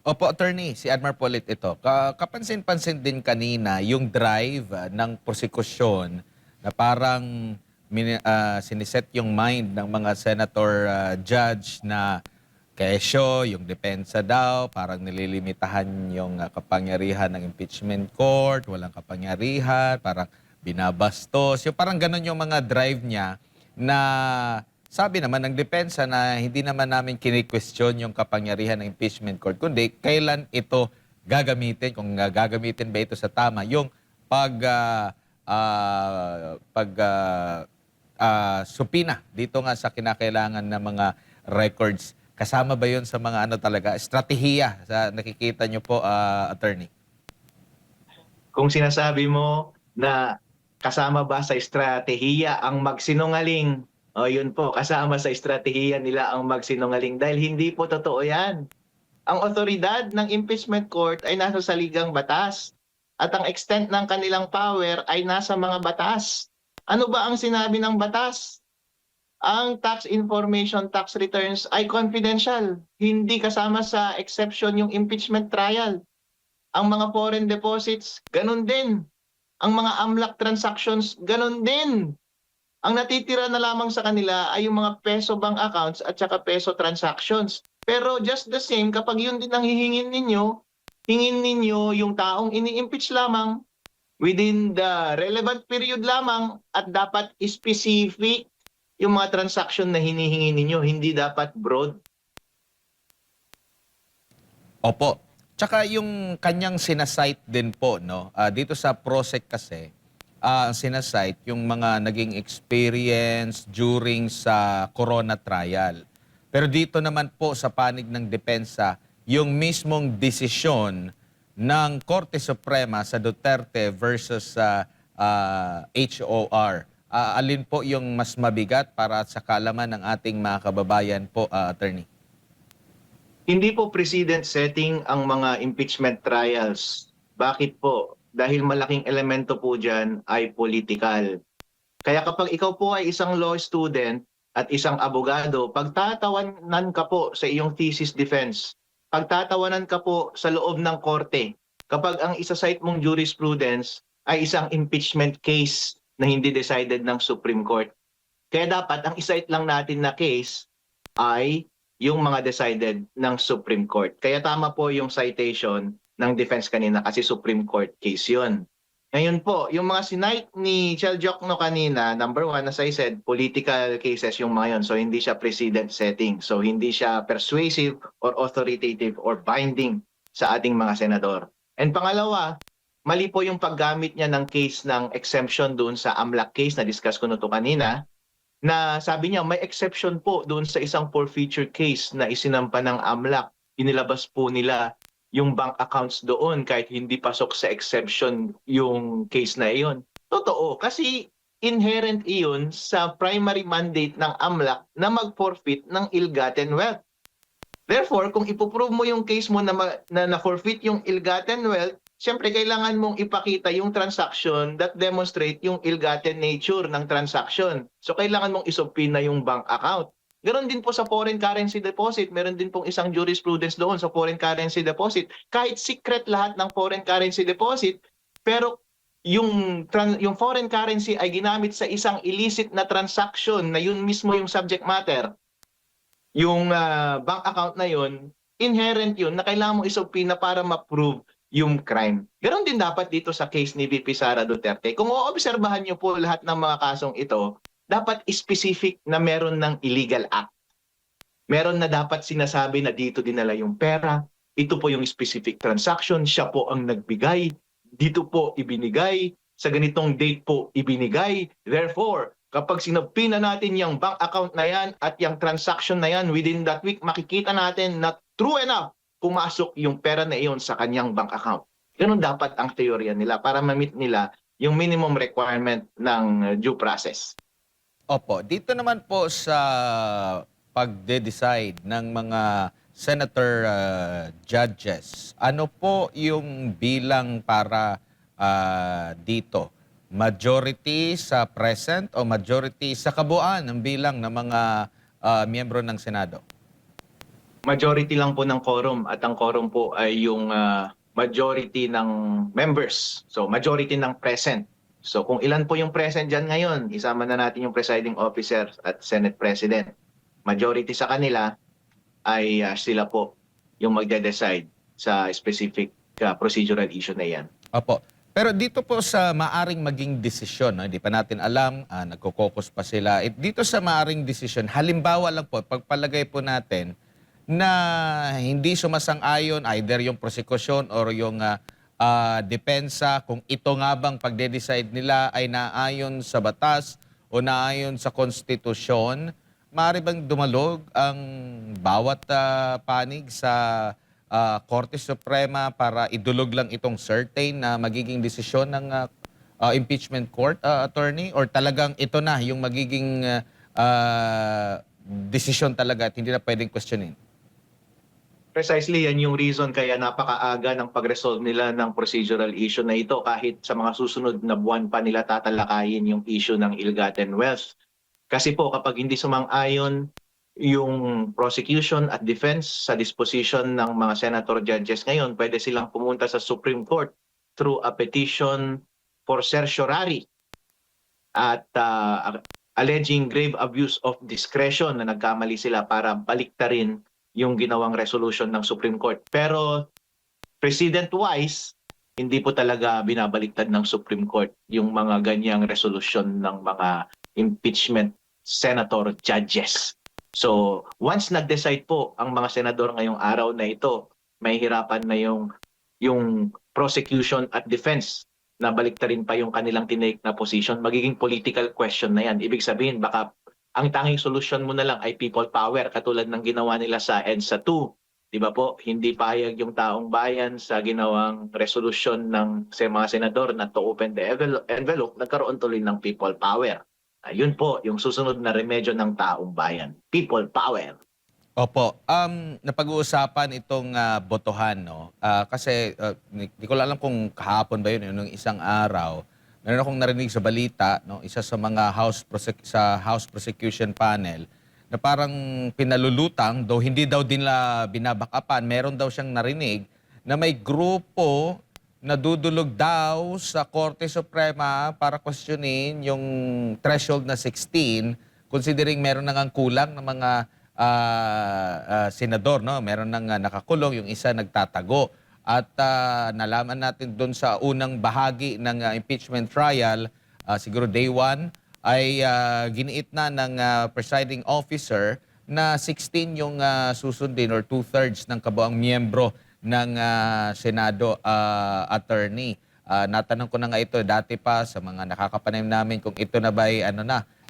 Opo, attorney, si Admar Polit ito. Kapansin-pansin din kanina yung drive ng prosekusyon na parang siniset yung mind ng mga senator judge na kesyo, yung depensa daw, parang nililimitahan yung kapangyarihan ng impeachment court, walang kapangyarihan, parang binabastos. Yung parang ganun yung mga drive niya na sabi naman ng depensa na hindi naman namin kini-question yung kapangyarihan ng impeachment court, kundi kailan ito gagamitin, kung gagamitin ba ito sa tama, yung supina dito nga sa kinakailangan ng mga records Kasama ba yun sa mga ano talaga, estratehiya sa nakikita nyo po, attorney? Kung sinasabi mo na kasama ba sa estratehiya ang magsinungaling, o yun po, kasama sa estratehiya nila ang magsinungaling dahil hindi po totoo yan. Ang otoridad ng impeachment court ay nasa saligang batas at ang extent ng kanilang power ay nasa mga batas. Ano ba ang sinabi ng batas? Ang tax information, tax returns ay confidential. Hindi kasama sa exception yung impeachment trial. Ang mga foreign deposits, ganun din. Ang mga AMLAC transactions, ganun din. Ang natitira na lamang sa kanila ay yung mga peso bank accounts at saka peso transactions. Pero just the same, kapag yun din ang hihingin ninyo, hingin ninyo yung taong ini-impeach lamang within the relevant period lamang at dapat specific yung mga transaction na hinihingi ninyo, hindi dapat broad. Opo. Tsaka yung kanyang sinasite din po, no? Dito sa PROSEC kasi, ang sinasite yung mga naging experience during sa corona trial. Pero dito naman po sa panig ng depensa, yung mismong desisyon ng Korte Suprema sa Duterte versus sa HOR. Alin po yung mas mabigat para sa kaalaman ng ating mga kababayan po, attorney? Hindi po precedent setting ang mga impeachment trials. Bakit po? Dahil malaking elemento po dyan ay political. Kaya kapag ikaw po ay isang law student at isang abogado, pagtatawanan ka po sa iyong thesis defense, pagtatawanan ka po sa loob ng korte, kapag ang isa-cite mong jurisprudence ay isang impeachment case na hindi decided ng Supreme Court. Kaya dapat ang isa-cite lang natin na case ay yung mga decided ng Supreme Court. Kaya tama po yung citation ng defense kanina kasi Supreme Court case yun. Ngayon po, yung mga sinite ni Chel Jokno kanina, number one, as I said, political cases yung mga yun. So hindi siya precedent setting. So hindi siya persuasive or authoritative or binding sa ating mga senador. And pangalawa, mali po yung paggamit niya ng case ng exemption doon sa AMLAC case na discuss ko na to kanina, na sabi niya may exception po doon sa isang forfeiture case na isinampa ng AMLAC. Inilabas po nila yung bank accounts doon kahit hindi pasok sa exception yung case na iyon. Totoo, kasi inherent iyon sa primary mandate ng AMLAC na mag-forfeit ng ill-gotten wealth. Therefore, kung ipoprove mo yung case mo na forfeit yung ill-gotten wealth, siyempre kailangan mong ipakita yung transaction that demonstrate yung ill-gotten nature ng transaction. So kailangan mong isubpina yung bank account. Ganon din po sa foreign currency deposit. Meron din pong isang jurisprudence doon sa foreign currency deposit. Kahit secret lahat ng foreign currency deposit, pero yung foreign currency ay ginamit sa isang illicit na transaction na yun mismo yung subject matter, yung bank account na yun, inherent yun na kailangan mong isubpina para ma-prove yung crime. Ganon din dapat dito sa case ni VP Sara Duterte. Kung oobserbahan niyo po lahat ng mga kasong ito, dapat specific na meron ng illegal act. Meron na dapat sinasabi na dito dinala yung pera, ito po yung specific transaction, siya po ang nagbigay, dito po ibinigay, sa ganitong date po ibinigay. Therefore, kapag sinubpina natin yung bank account na yan at yung transaction na yan within that week, makikita natin na true enough, pumasok yung pera na iyon sa kanyang bank account. Ganun dapat ang teorya nila para ma-meet nila yung minimum requirement ng due process. Opo, dito naman po sa pagde-decide ng mga senator judges, ano po yung bilang para dito? Majority sa present o majority sa kabuuan ng bilang ng mga miyembro ng Senado? Majority lang po ng quorum at ang quorum po ay yung majority ng members. So majority ng present. So kung ilan po yung present dyan ngayon, isama na natin yung presiding officer at Senate President. Majority sa kanila ay sila po yung magde-decide sa specific procedural issue na yan. Opo. Pero dito po sa maaring maging desisyon, no, hindi pa natin alam, nagko-caucus pa sila. Dito sa maaring desisyon, halimbawa lang po, pagpalagay po natin na hindi sumasang-ayon either yung prosecution or yung depensa kung ito nga bang pagde-decide nila ay naayon sa batas o naayon sa konstitusyon, maaari bang dumalog ang bawat panig sa Korte Suprema para idulog lang itong certain na magiging desisyon ng impeachment court, attorney? Or talagang ito na yung magiging desisyon talaga at hindi na pwedeng questionin? Precisely, yan yung reason kaya napakaaga ng pag-resolve nila ng procedural issue na ito kahit sa mga susunod na buwan pa nila tatalakayin yung issue ng ill-gotten wealth. Kasi po kapag hindi sumang-ayon yung prosecution at defense sa disposition ng mga senator judges ngayon, pwede silang pumunta sa Supreme Court through a petition for certiorari at alleging grave abuse of discretion na nagkamali sila para baliktarin yung ginawang resolution ng Supreme Court. Pero precedent-wise, hindi po talaga binabaliktad ng Supreme Court yung mga ganyang resolution ng mga impeachment senator judges. So, once nag-decide po ang mga senador ngayong araw na ito, may hirapan na yung prosecution at defense na baliktarin pa yung kanilang tinake na position, magiging political question na yan. Ibig sabihin, baka ang tanging solusyon mo na lang ay people power katulad ng ginawa nila sa EDSA 2. Di ba po? Hindi payag yung taong bayan sa ginawang resolusyon ng mga senador na to open the envelope, nagkaroon tuloy ng people power. Yun po, yung susunod na remedyo ng taong bayan. People power. Opo. Napag-uusapan itong botohan, no? Kasi di ko alam kung kahapon ba yun, nung isang araw. Meron akong narinig sa balita, no? Isa sa mga sa House Prosecution Panel na parang pinalulutang, though hindi daw din nila binabakapan, meron daw siyang narinig na may grupo na dudulog daw sa Korte Suprema para questionin yung threshold na 16, considering meron nang kulang ng mga senador, no? Meron nang nakakulong, yung isa nagtatago. At nalaman natin doon sa unang bahagi ng impeachment trial, siguro day 1, ay giniit na ng presiding officer na 16 yung susundin or 2/3 ng kabuang miyembro ng Senado, attorney. Natanong ko na nga ito dati pa sa mga nakakapanim namin kung ito na ba ay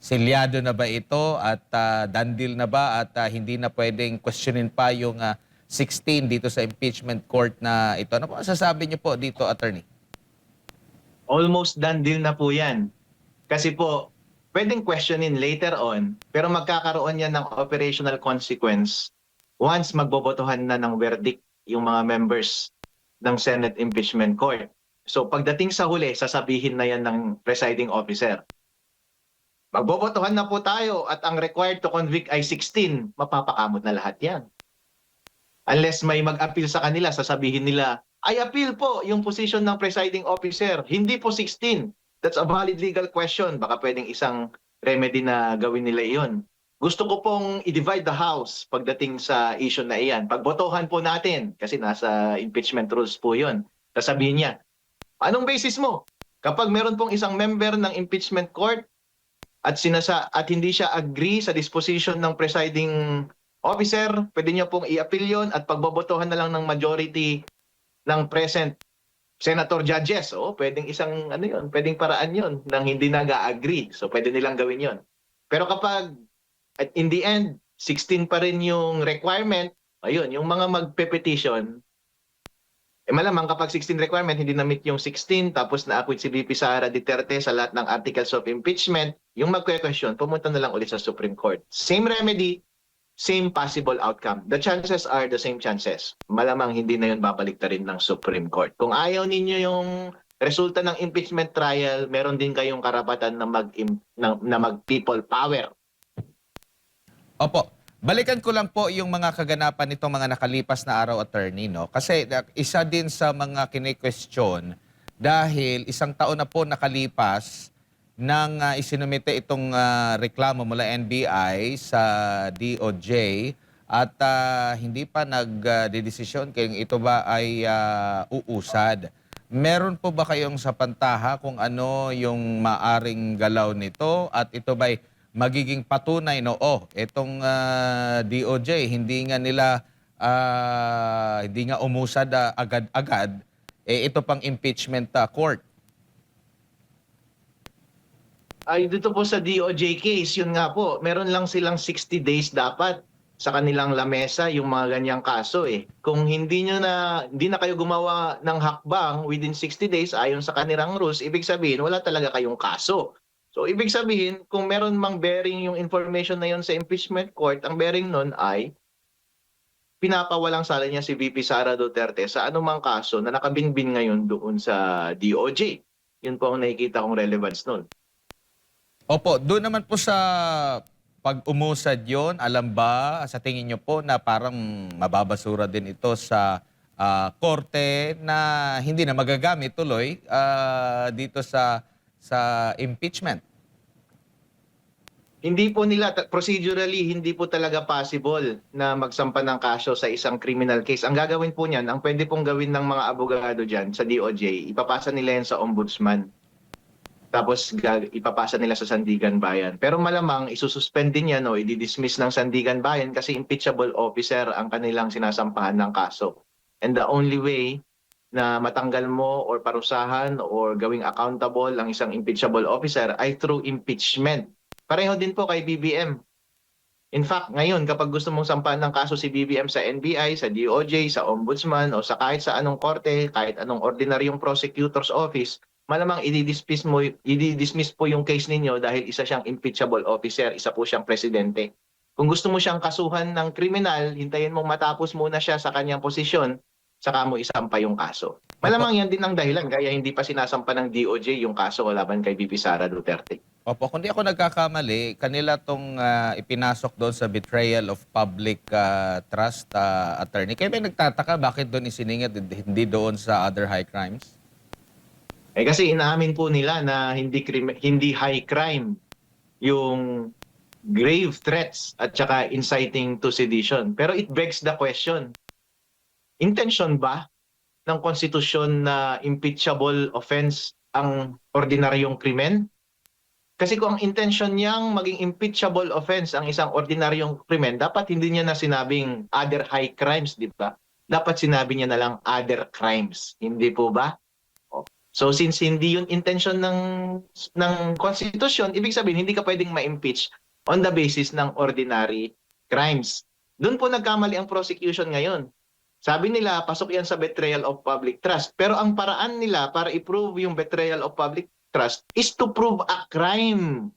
selyado na ba ito at done deal na ba at hindi na pwedeng questionin pa yung 16 dito sa impeachment court na ito. Ano po masasabi niyo po dito, attorney? Almost done deal na po yan. Kasi po, pwedeng questionin later on, pero magkakaroon yan ng operational consequence once magbobotohan na ng verdict yung mga members ng Senate Impeachment Court. So pagdating sa huli, sasabihin na yan ng presiding officer. Magbobotohan na po tayo at ang required to convict ay 16, mapapakamot na lahat yan. Unless may mag-appeal sa kanila, sasabihin nila, I appeal po yung position ng presiding officer, hindi po 16. That's a valid legal question. Baka pwedeng isang remedy na gawin nila iyon. Gusto ko pong i-divide the House pagdating sa issue na iyan. Pagbotohan po natin, kasi nasa impeachment rules po yun, sasabihin niya, anong basis mo? Kapag meron pong isang member ng impeachment court at hindi siya agree sa disposition ng presiding officer, pwede niyo pong i-appeal yun at pagbobotohan na lang ng majority ng present senator judges. O, pwedeng isang pwedeng paraan yun nang hindi nag-agree. So pwede nilang gawin yun. Pero kapag at in the end 16 pa rin yung requirement, ayun, yung mga magpe-petition, malamang kapag 16 requirement, hindi na-meet yung 16, tapos na-acquit si VP Sara Duterte sa lahat ng articles of impeachment, yung magque-question, pumunta na lang ulit sa Supreme Court. Same remedy, same possible outcome. The chances are the same chances. Malamang hindi na yun babaliktarin ng Supreme Court. Kung ayaw ninyo yung resulta ng impeachment trial, meron din kayong karapatan na mag-people power. Opo. Balikan ko lang po yung mga kaganapan nitong mga nakalipas na araw, attorney, no? Kasi isa din sa mga kine-question dahil isang taon na po nakalipas nang isinumite itong reklamo mula NBI sa DOJ at hindi pa nagdedesisyon kung ito ba ay uusad. Meron po ba kayong sapantaha kung ano yung maaring galaw nito at ito ba'y magiging patunay no itong DOJ hindi nga umusad agad-agad ito pang impeachment court. Ay, dito po sa DOJ case, yun nga po, meron lang silang 60 days dapat sa kanilang lamesa yung mga ganyang kaso eh. Kung hindi na kayo gumawa ng hakbang within 60 days ayon sa kanilang rules, ibig sabihin wala talaga kayong kaso. So ibig sabihin, kung meron mang bearing yung information na yun sa impeachment court, ang bearing nun ay pinapawalang sala niya si VP Sara Duterte sa anumang kaso na nakabinbin ngayon doon sa DOJ. Yun po ang nakikita kong relevance nun. Opo, doon naman po sa pag-umusad yon, alam ba sa tingin nyo po na parang mababasura din ito sa korte na hindi na magagamit tuloy dito sa impeachment? Hindi po nila, procedurally, hindi po talaga possible na magsampa ng kaso sa isang criminal case. Ang gagawin po niyan, ang pwede pong gawin ng mga abogado dyan sa DOJ, ipapasa nila yan sa ombudsman. Tapos ipapasa nila sa Sandigan Bayan. Pero malamang isususpend din yan o i-dismiss ng Sandigan Bayan kasi impeachable officer ang kanilang sinasampahan ng kaso. And the only way na matanggal mo or parusahan or gawing accountable ang isang impeachable officer ay through impeachment. Pareho din po kay BBM. In fact, ngayon kapag gusto mong sampahan ng kaso si BBM sa NBI, sa DOJ, sa Ombudsman o sa kahit sa anong korte, kahit anong ordinaryong prosecutor's office, malamang i-dismiss po yung case ninyo dahil isa siyang impeachable officer, isa po siyang presidente. Kung gusto mo siyang kasuhan ng kriminal, hintayin mong matapos muna siya sa kanyang posisyon, saka mo isampa yung kaso. Malamang yan din ang dahilan kaya hindi pa sinasampa ng DOJ yung kaso laban kay VP Sara Duterte. Opo, kung di ako nagkakamali, kanila tong ipinasok doon sa betrayal of public trust attorney. Kaya may nagtataka bakit doon isiningit, hindi doon sa other high crimes? Eh kasi inaamin po nila na hindi high crime yung grave threats at saka inciting to sedition. Pero it begs the question, intention ba ng konstitusyon na impeachable offense ang ordinaryong krimen? Kasi kung ang intention niyang maging impeachable offense ang isang ordinaryong krimen, dapat hindi niya na sinabing other high crimes, di ba? Dapat sinabi niya na lang other crimes. Hindi po ba? So since hindi yung intention ng konstitusyon, ibig sabihin hindi ka pwedeng ma-impeach on the basis ng ordinary crimes. Doon po nagkamali ang prosecution ngayon. Sabi nila, pasok yan sa betrayal of public trust. Pero ang paraan nila para i-prove yung betrayal of public trust is to prove a crime.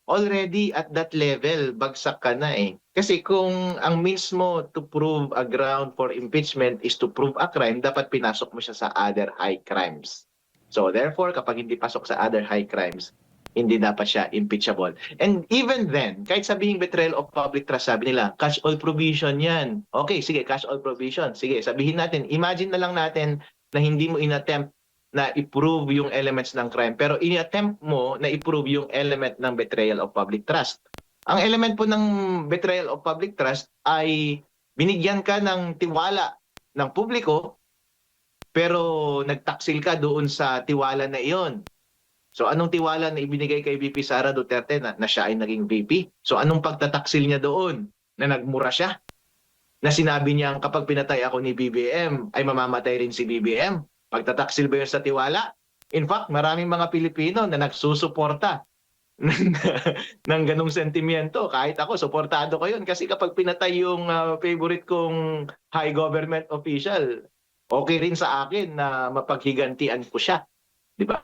Already at that level, bagsak ka na eh. Kasi kung ang means mo to prove a ground for impeachment is to prove a crime, dapat pinasok mo siya sa other high crimes. So therefore, kapag hindi pasok sa other high crimes, hindi dapat siya impeachable. And even then, kahit sabihin betrayal of public trust, sabi nila, catch all provision yan. Okay, sige, catch all provision. Sige, sabihin natin, imagine na lang natin na hindi mo inattempt na i-prove yung elements ng crime, pero in-attempt mo na i-prove yung element ng betrayal of public trust. Ang element po ng betrayal of public trust ay binigyan ka ng tiwala ng publiko, pero nagtaksil ka doon sa tiwala na iyon. So anong tiwala na ibinigay kay VP Sara Duterte na siya ay naging VP? So anong pagtataksil niya doon na nagmura siya? Na sinabi niya kapag pinatay ako ni BBM ay mamamatay rin si BBM? Pagtataksil ba yun sa tiwala? In fact, maraming mga Pilipino na nagsusuporta ng ganong sentimiento. Kahit ako, suportado ko yun. Kasi kapag pinatay yung favorite kong high government official, okay rin sa akin na mapaghigantian ko siya. Di ba?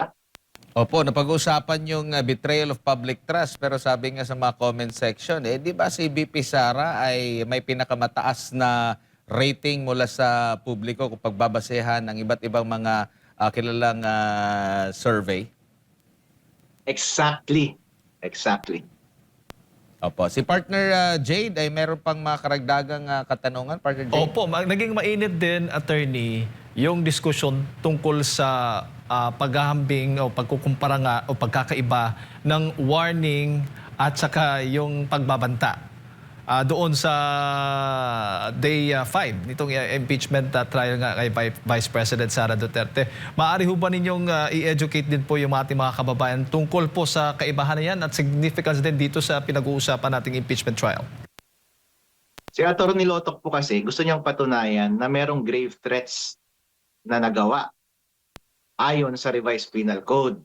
Opo, napag-usapan yung betrayal of public trust pero sabi nga sa mga comment section, di ba si VP Sara ay may pinakamataas na rating mula sa publiko kung pagbabasehan ng iba't ibang mga kilalang survey? Exactly. Opo. Si Partner Jade ay meron pang mga karagdagang katanungan, Partner Jade? Opo, naging mainit din, attorney, yung diskusyon tungkol sa paghahambing o pagkukumpara nga o pagkakaiba ng warning at saka yung pagbabanta doon sa day 5 nitong impeachment trial nga kay Vice President Sara Duterte. Maaari ho ba ninyong i-educate din po yung ating mga kababayan tungkol po sa kaibahan na yan at significance din dito sa pinag-uusapan nating impeachment trial? Si Atty. Lotok po kasi gusto niyang patunayan na merong grave threats na nagawa ayon sa revised penal code.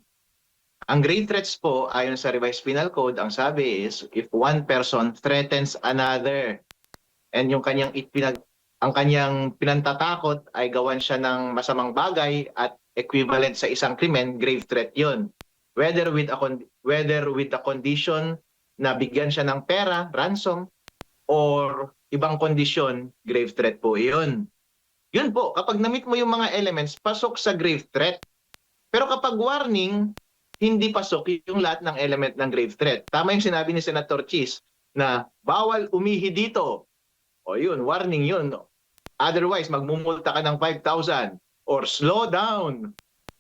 Ang grave threats po, ayon sa Revised Penal Code, ang sabi is, if one person threatens another and ang kanyang pinantatakot ay gawan siya ng masamang bagay at equivalent sa isang krimen, grave threat yun. Whether with the condition na bigyan siya ng pera, ransom, or ibang kondisyon, grave threat po yun. Yun po, kapag na-meet mo yung mga elements, pasok sa grave threat. Pero kapag warning, hindi pasok yung lahat ng element ng grave threat. Tama yung sinabi ni Senator Chis na bawal umihi dito. O yun, warning yun. Otherwise, magmumulta ka ng 5,000 or slow down.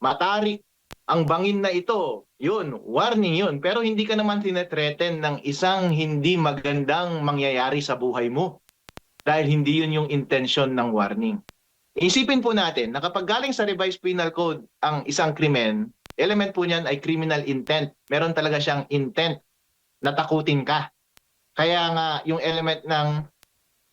Matarik ang bangin na ito. Yun, warning yun. Pero hindi ka naman tinetreaten ng isang hindi magandang mangyayari sa buhay mo. Dahil hindi yun yung intention ng warning. Isipin po natin na kapag galing sa Revised Penal Code ang isang krimen, element po niyan ay criminal intent. Meron talaga siyang intent na takutin ka. Kaya nga yung element ng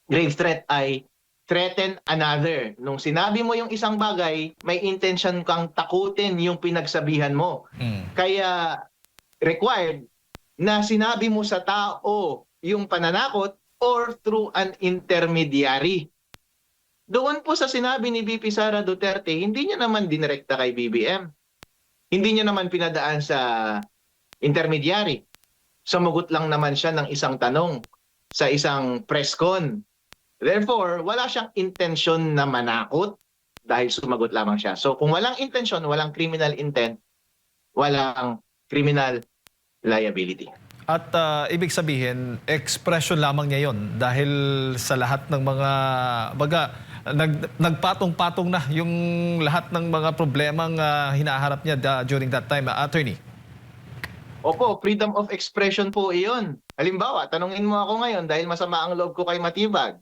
grave threat ay threaten another. Nung sinabi mo yung isang bagay, may intention kang takutin yung pinagsabihan mo. Kaya required na sinabi mo sa tao yung pananakot or through an intermediary. Doon po sa sinabi ni VP Sara Duterte, hindi niya naman dinirekta kay BBM. Hindi niya naman pinadaan sa intermediary. Sumugot lang naman siya ng isang tanong sa isang press con. Therefore, wala siyang intensyon na manakot dahil sumagot lamang siya. So kung walang intensyon, walang criminal intent, walang criminal liability. At ibig sabihin, expression lamang niya yon dahil sa lahat ng mga nagpatong-patong na yung lahat ng mga problemang hinaharap niya during that time, attorney. Opo, freedom of expression po iyon. Halimbawa, tanungin mo ako ngayon dahil masama ang loob ko kay Matibag.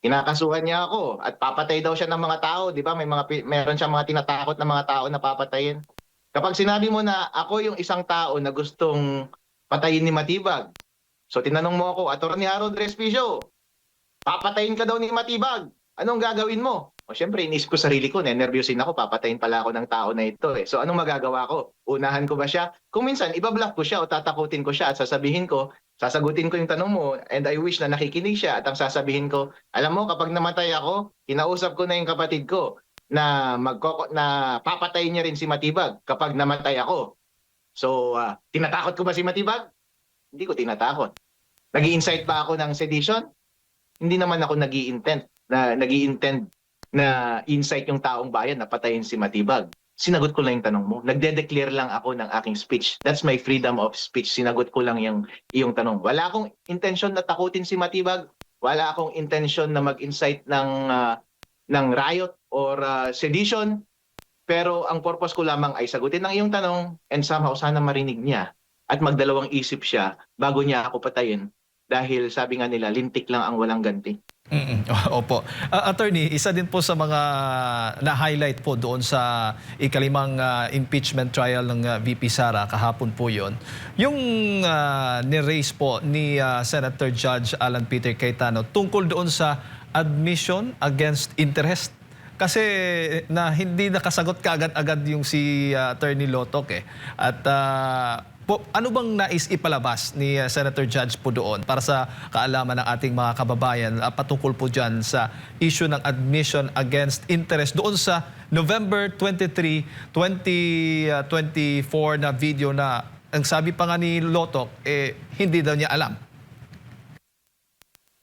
Kinakasuhan niya ako at papatay daw siya ng mga tao, di ba? Meron siyang mga tinatakot na mga tao na papatayin. Kapag sinabi mo na ako yung isang tao na gustong patayin ni Matibag, so tinanong mo ako, Attorney Harold Respicio, papatayin ka daw ni Matibag, anong gagawin mo? O syempre, inisip ko sarili ko, nervyusin ako, papatayin pala ako ng tao na ito eh. So anong magagawa ko? Unahan ko ba siya? Kung minsan, ibablock ko siya o tatakutin ko siya at sasagutin ko yung tanong mo and I wish na nakikinig siya at ang sasabihin ko, alam mo, kapag namatay ako, kinausap ko na yung kapatid ko na papatayin niya rin si Matibag kapag namatay ako. So, tinatakot ko ba si Matibag? Hindi ko tinatakot. Nag-i-incite ba ako ng sedition? Hindi naman ako nag-i-intend na incite yung taong bayan na patayin si Matibag. Sinagot ko lang yung tanong mo. Nagde-declare lang ako ng aking speech. That's my freedom of speech. Sinagot ko lang yung iyong tanong. Wala akong intention na takutin si Matibag. Wala akong intention na mag-incite ng riot or sedition. Pero ang purpose ko lamang ay sagutin ang iyong tanong and somehow sana marinig niya at magdalawang isip siya bago niya ako patayin. Dahil sabi nga nila, lintik lang ang walang ganti. Opo. Attorney, isa din po sa mga na-highlight po doon sa ikalimang impeachment trial ng VP Sara, kahapon po yon, yung ni-raise po ni Senator Judge Alan Peter Cayetano tungkol doon sa admission against interest. Kasi na hindi nakasagot kaagad-agad yung si Attorney Lotok eh. At ano bang nais ipalabas ni Senator Judge po doon para sa kaalaman ng ating mga kababayan patungkol po dyan sa issue ng admission against interest doon sa November 23, 2024 na video na ang sabi pa nga ni Lotok, hindi daw niya alam.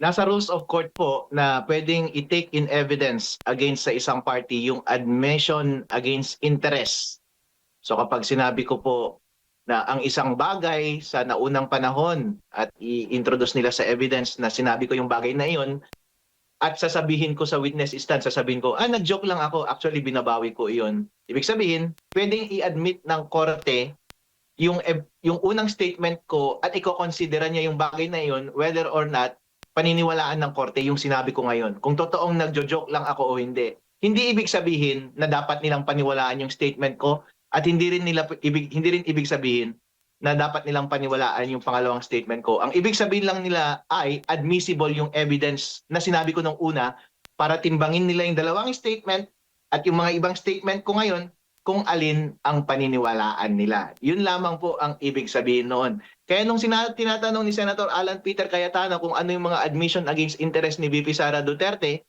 Nasa rules of court po na pwedeng i-take in evidence against sa isang party yung admission against interest. So kapag sinabi ko po na ang isang bagay sa naunang panahon at i-introduce nila sa evidence na sinabi ko yung bagay na iyon at sasabihin ko sa witness stand, sasabihin ko, nag-joke lang ako, actually binabawi ko iyon. Ibig sabihin, pwedeng i-admit ng korte yung unang statement ko at i-considera niya yung bagay na iyon whether or not paniniwalaan ng korte yung sinabi ko ngayon. Kung totoong nagjo-joke lang ako o hindi. Hindi ibig sabihin na dapat nilang paniwalaan yung statement ko at hindi rin ibig sabihin na dapat nilang paniwalaan yung pangalawang statement ko. Ang ibig sabihin lang nila ay admissible yung evidence na sinabi ko nung una para timbangin nila yung dalawang statement at yung mga ibang statement ko ngayon kung alin ang paniniwalaan nila. Yun lamang po ang ibig sabihin noon. Kaya nung tinatanong ni Senator Alan Peter Cayetano kung ano yung mga admission against interest ni VP Sara Duterte,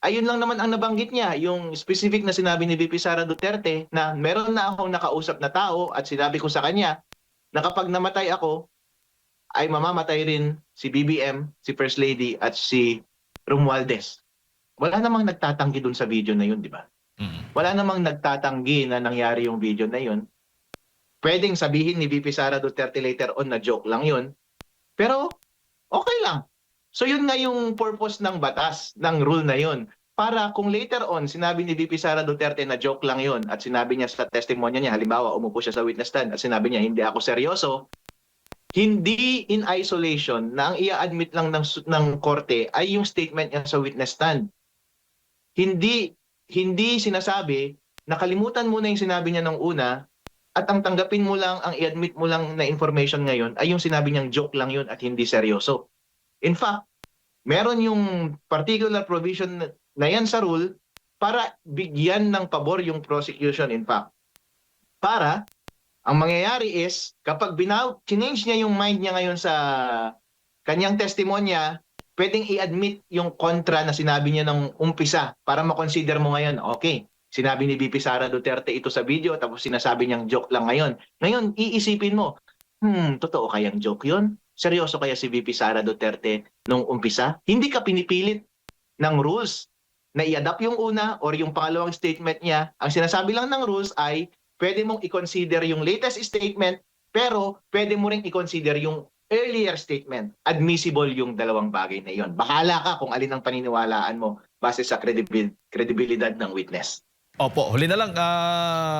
ayun lang naman ang nabanggit niya, yung specific na sinabi ni VP Sara Duterte na meron na akong nakausap na tao at sinabi ko sa kanya na kapag namatay ako, ay mamamatay rin si BBM, si First Lady at si Romualdez. Wala namang nagtatanggi dun sa video na yun, di ba? Wala namang nagtatanggi na nangyari yung video na yun. Pwedeng sabihin ni VP Sara Duterte later on na joke lang yun. Pero okay lang. So yun nga yung purpose ng batas, ng rule na yun. Para kung later on sinabi ni VP Sara Duterte na joke lang yun at sinabi niya sa testimonya niya, halimbawa umupo siya sa witness stand at sinabi niya hindi ako seryoso, hindi in isolation na ang i-admit lang ng korte ay yung statement niya sa witness stand. Hindi sinasabi na kalimutan mo na yung sinabi niya nung una at ang tanggapin mo lang, ang i-admit mo lang na information ngayon ay yung sinabi niyang joke lang yun at hindi seryoso. In fact, meron yung particular provision na yan sa rule para bigyan ng pabor yung prosecution, in fact. Para ang mangyayari is kapag change niya yung mind niya ngayon sa kanyang testimonya, pwedeng i-admit yung kontra na sinabi niya ng umpisa para makonsider mo ngayon, okay, sinabi ni VP Sara Duterte ito sa video tapos sinasabi niyang joke lang ngayon. Ngayon, iisipin mo, totoo kayang joke yun? Seryoso kaya si VP Sara Duterte nung umpisa? Hindi ka pinipilit ng rules na i-adapt yung una or yung pangalawang statement niya. Ang sinasabi lang ng rules ay pwede mong i-consider yung latest statement pero pwede mo rin i-consider yung earlier statement. Admissible yung dalawang bagay na yon. Bahala ka kung alin ang paniniwalaan mo base sa kredibilidad ng witness. Opo, huli na lang,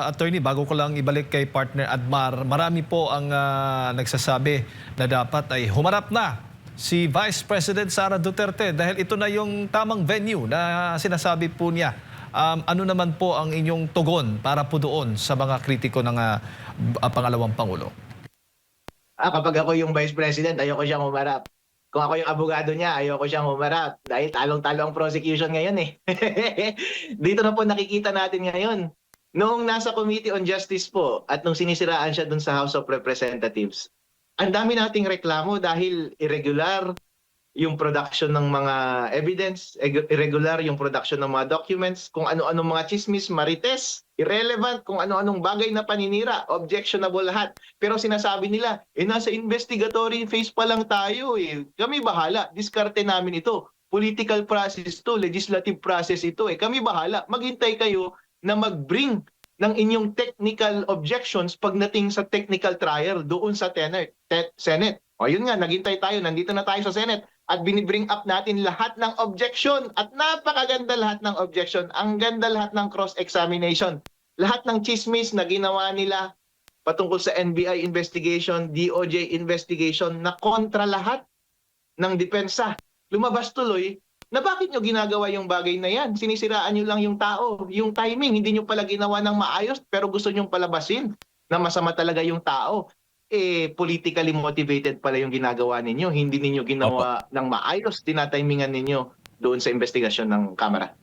attorney, bago ko lang ibalik kay partner Admar, marami po ang nagsasabi na dapat ay humarap na si Vice President Sara Duterte dahil ito na yung tamang venue na sinasabi po niya. Ano naman po ang inyong tugon para po doon sa mga kritiko ng pangalawang Pangulo? Kapag ako yung Vice President, ayoko siyang humarap. Kung ako yung abogado niya, ayoko siyang humarap. Dahil talong-talo ang prosecution ngayon eh. Dito na po nakikita natin ngayon. Noong nasa Committee on Justice po at nung sinisiraan siya dun sa House of Representatives, ang dami nating reklamo dahil irregular yung production ng mga evidence, irregular yung production ng mga documents, kung ano-anong mga chismis, marites, irrelevant, kung ano-anong bagay na paninira, objectionable lahat. Pero sinasabi nila, nasa investigatory phase pa lang tayo eh. Kami bahala, diskarte namin ito. Political process to, legislative process ito eh. Kami bahala, maghintay kayo na mag-bring ng inyong technical objections pagdating sa technical trial doon sa Senate. O yun nga, naghintay tayo, nandito na tayo sa Senate at binibring up natin lahat ng objection at napakaganda lahat ng objection. Ang ganda lahat ng cross-examination. Lahat ng chismis na ginawa nila patungkol sa NBI investigation, DOJ investigation na kontra lahat ng depensa. Lumabas tuloy na bakit nyo ginagawa yung bagay na yan? Sinisiraan nyo lang yung tao. Yung timing, hindi nyo pala ginawa ng maayos pero gusto nyo palabasin na masama talaga yung tao. Politically motivated pala yung ginagawa ninyo. Hindi ninyo ginawa ng maayos, tinatimingan ninyo doon sa investigasyon ng Kamara.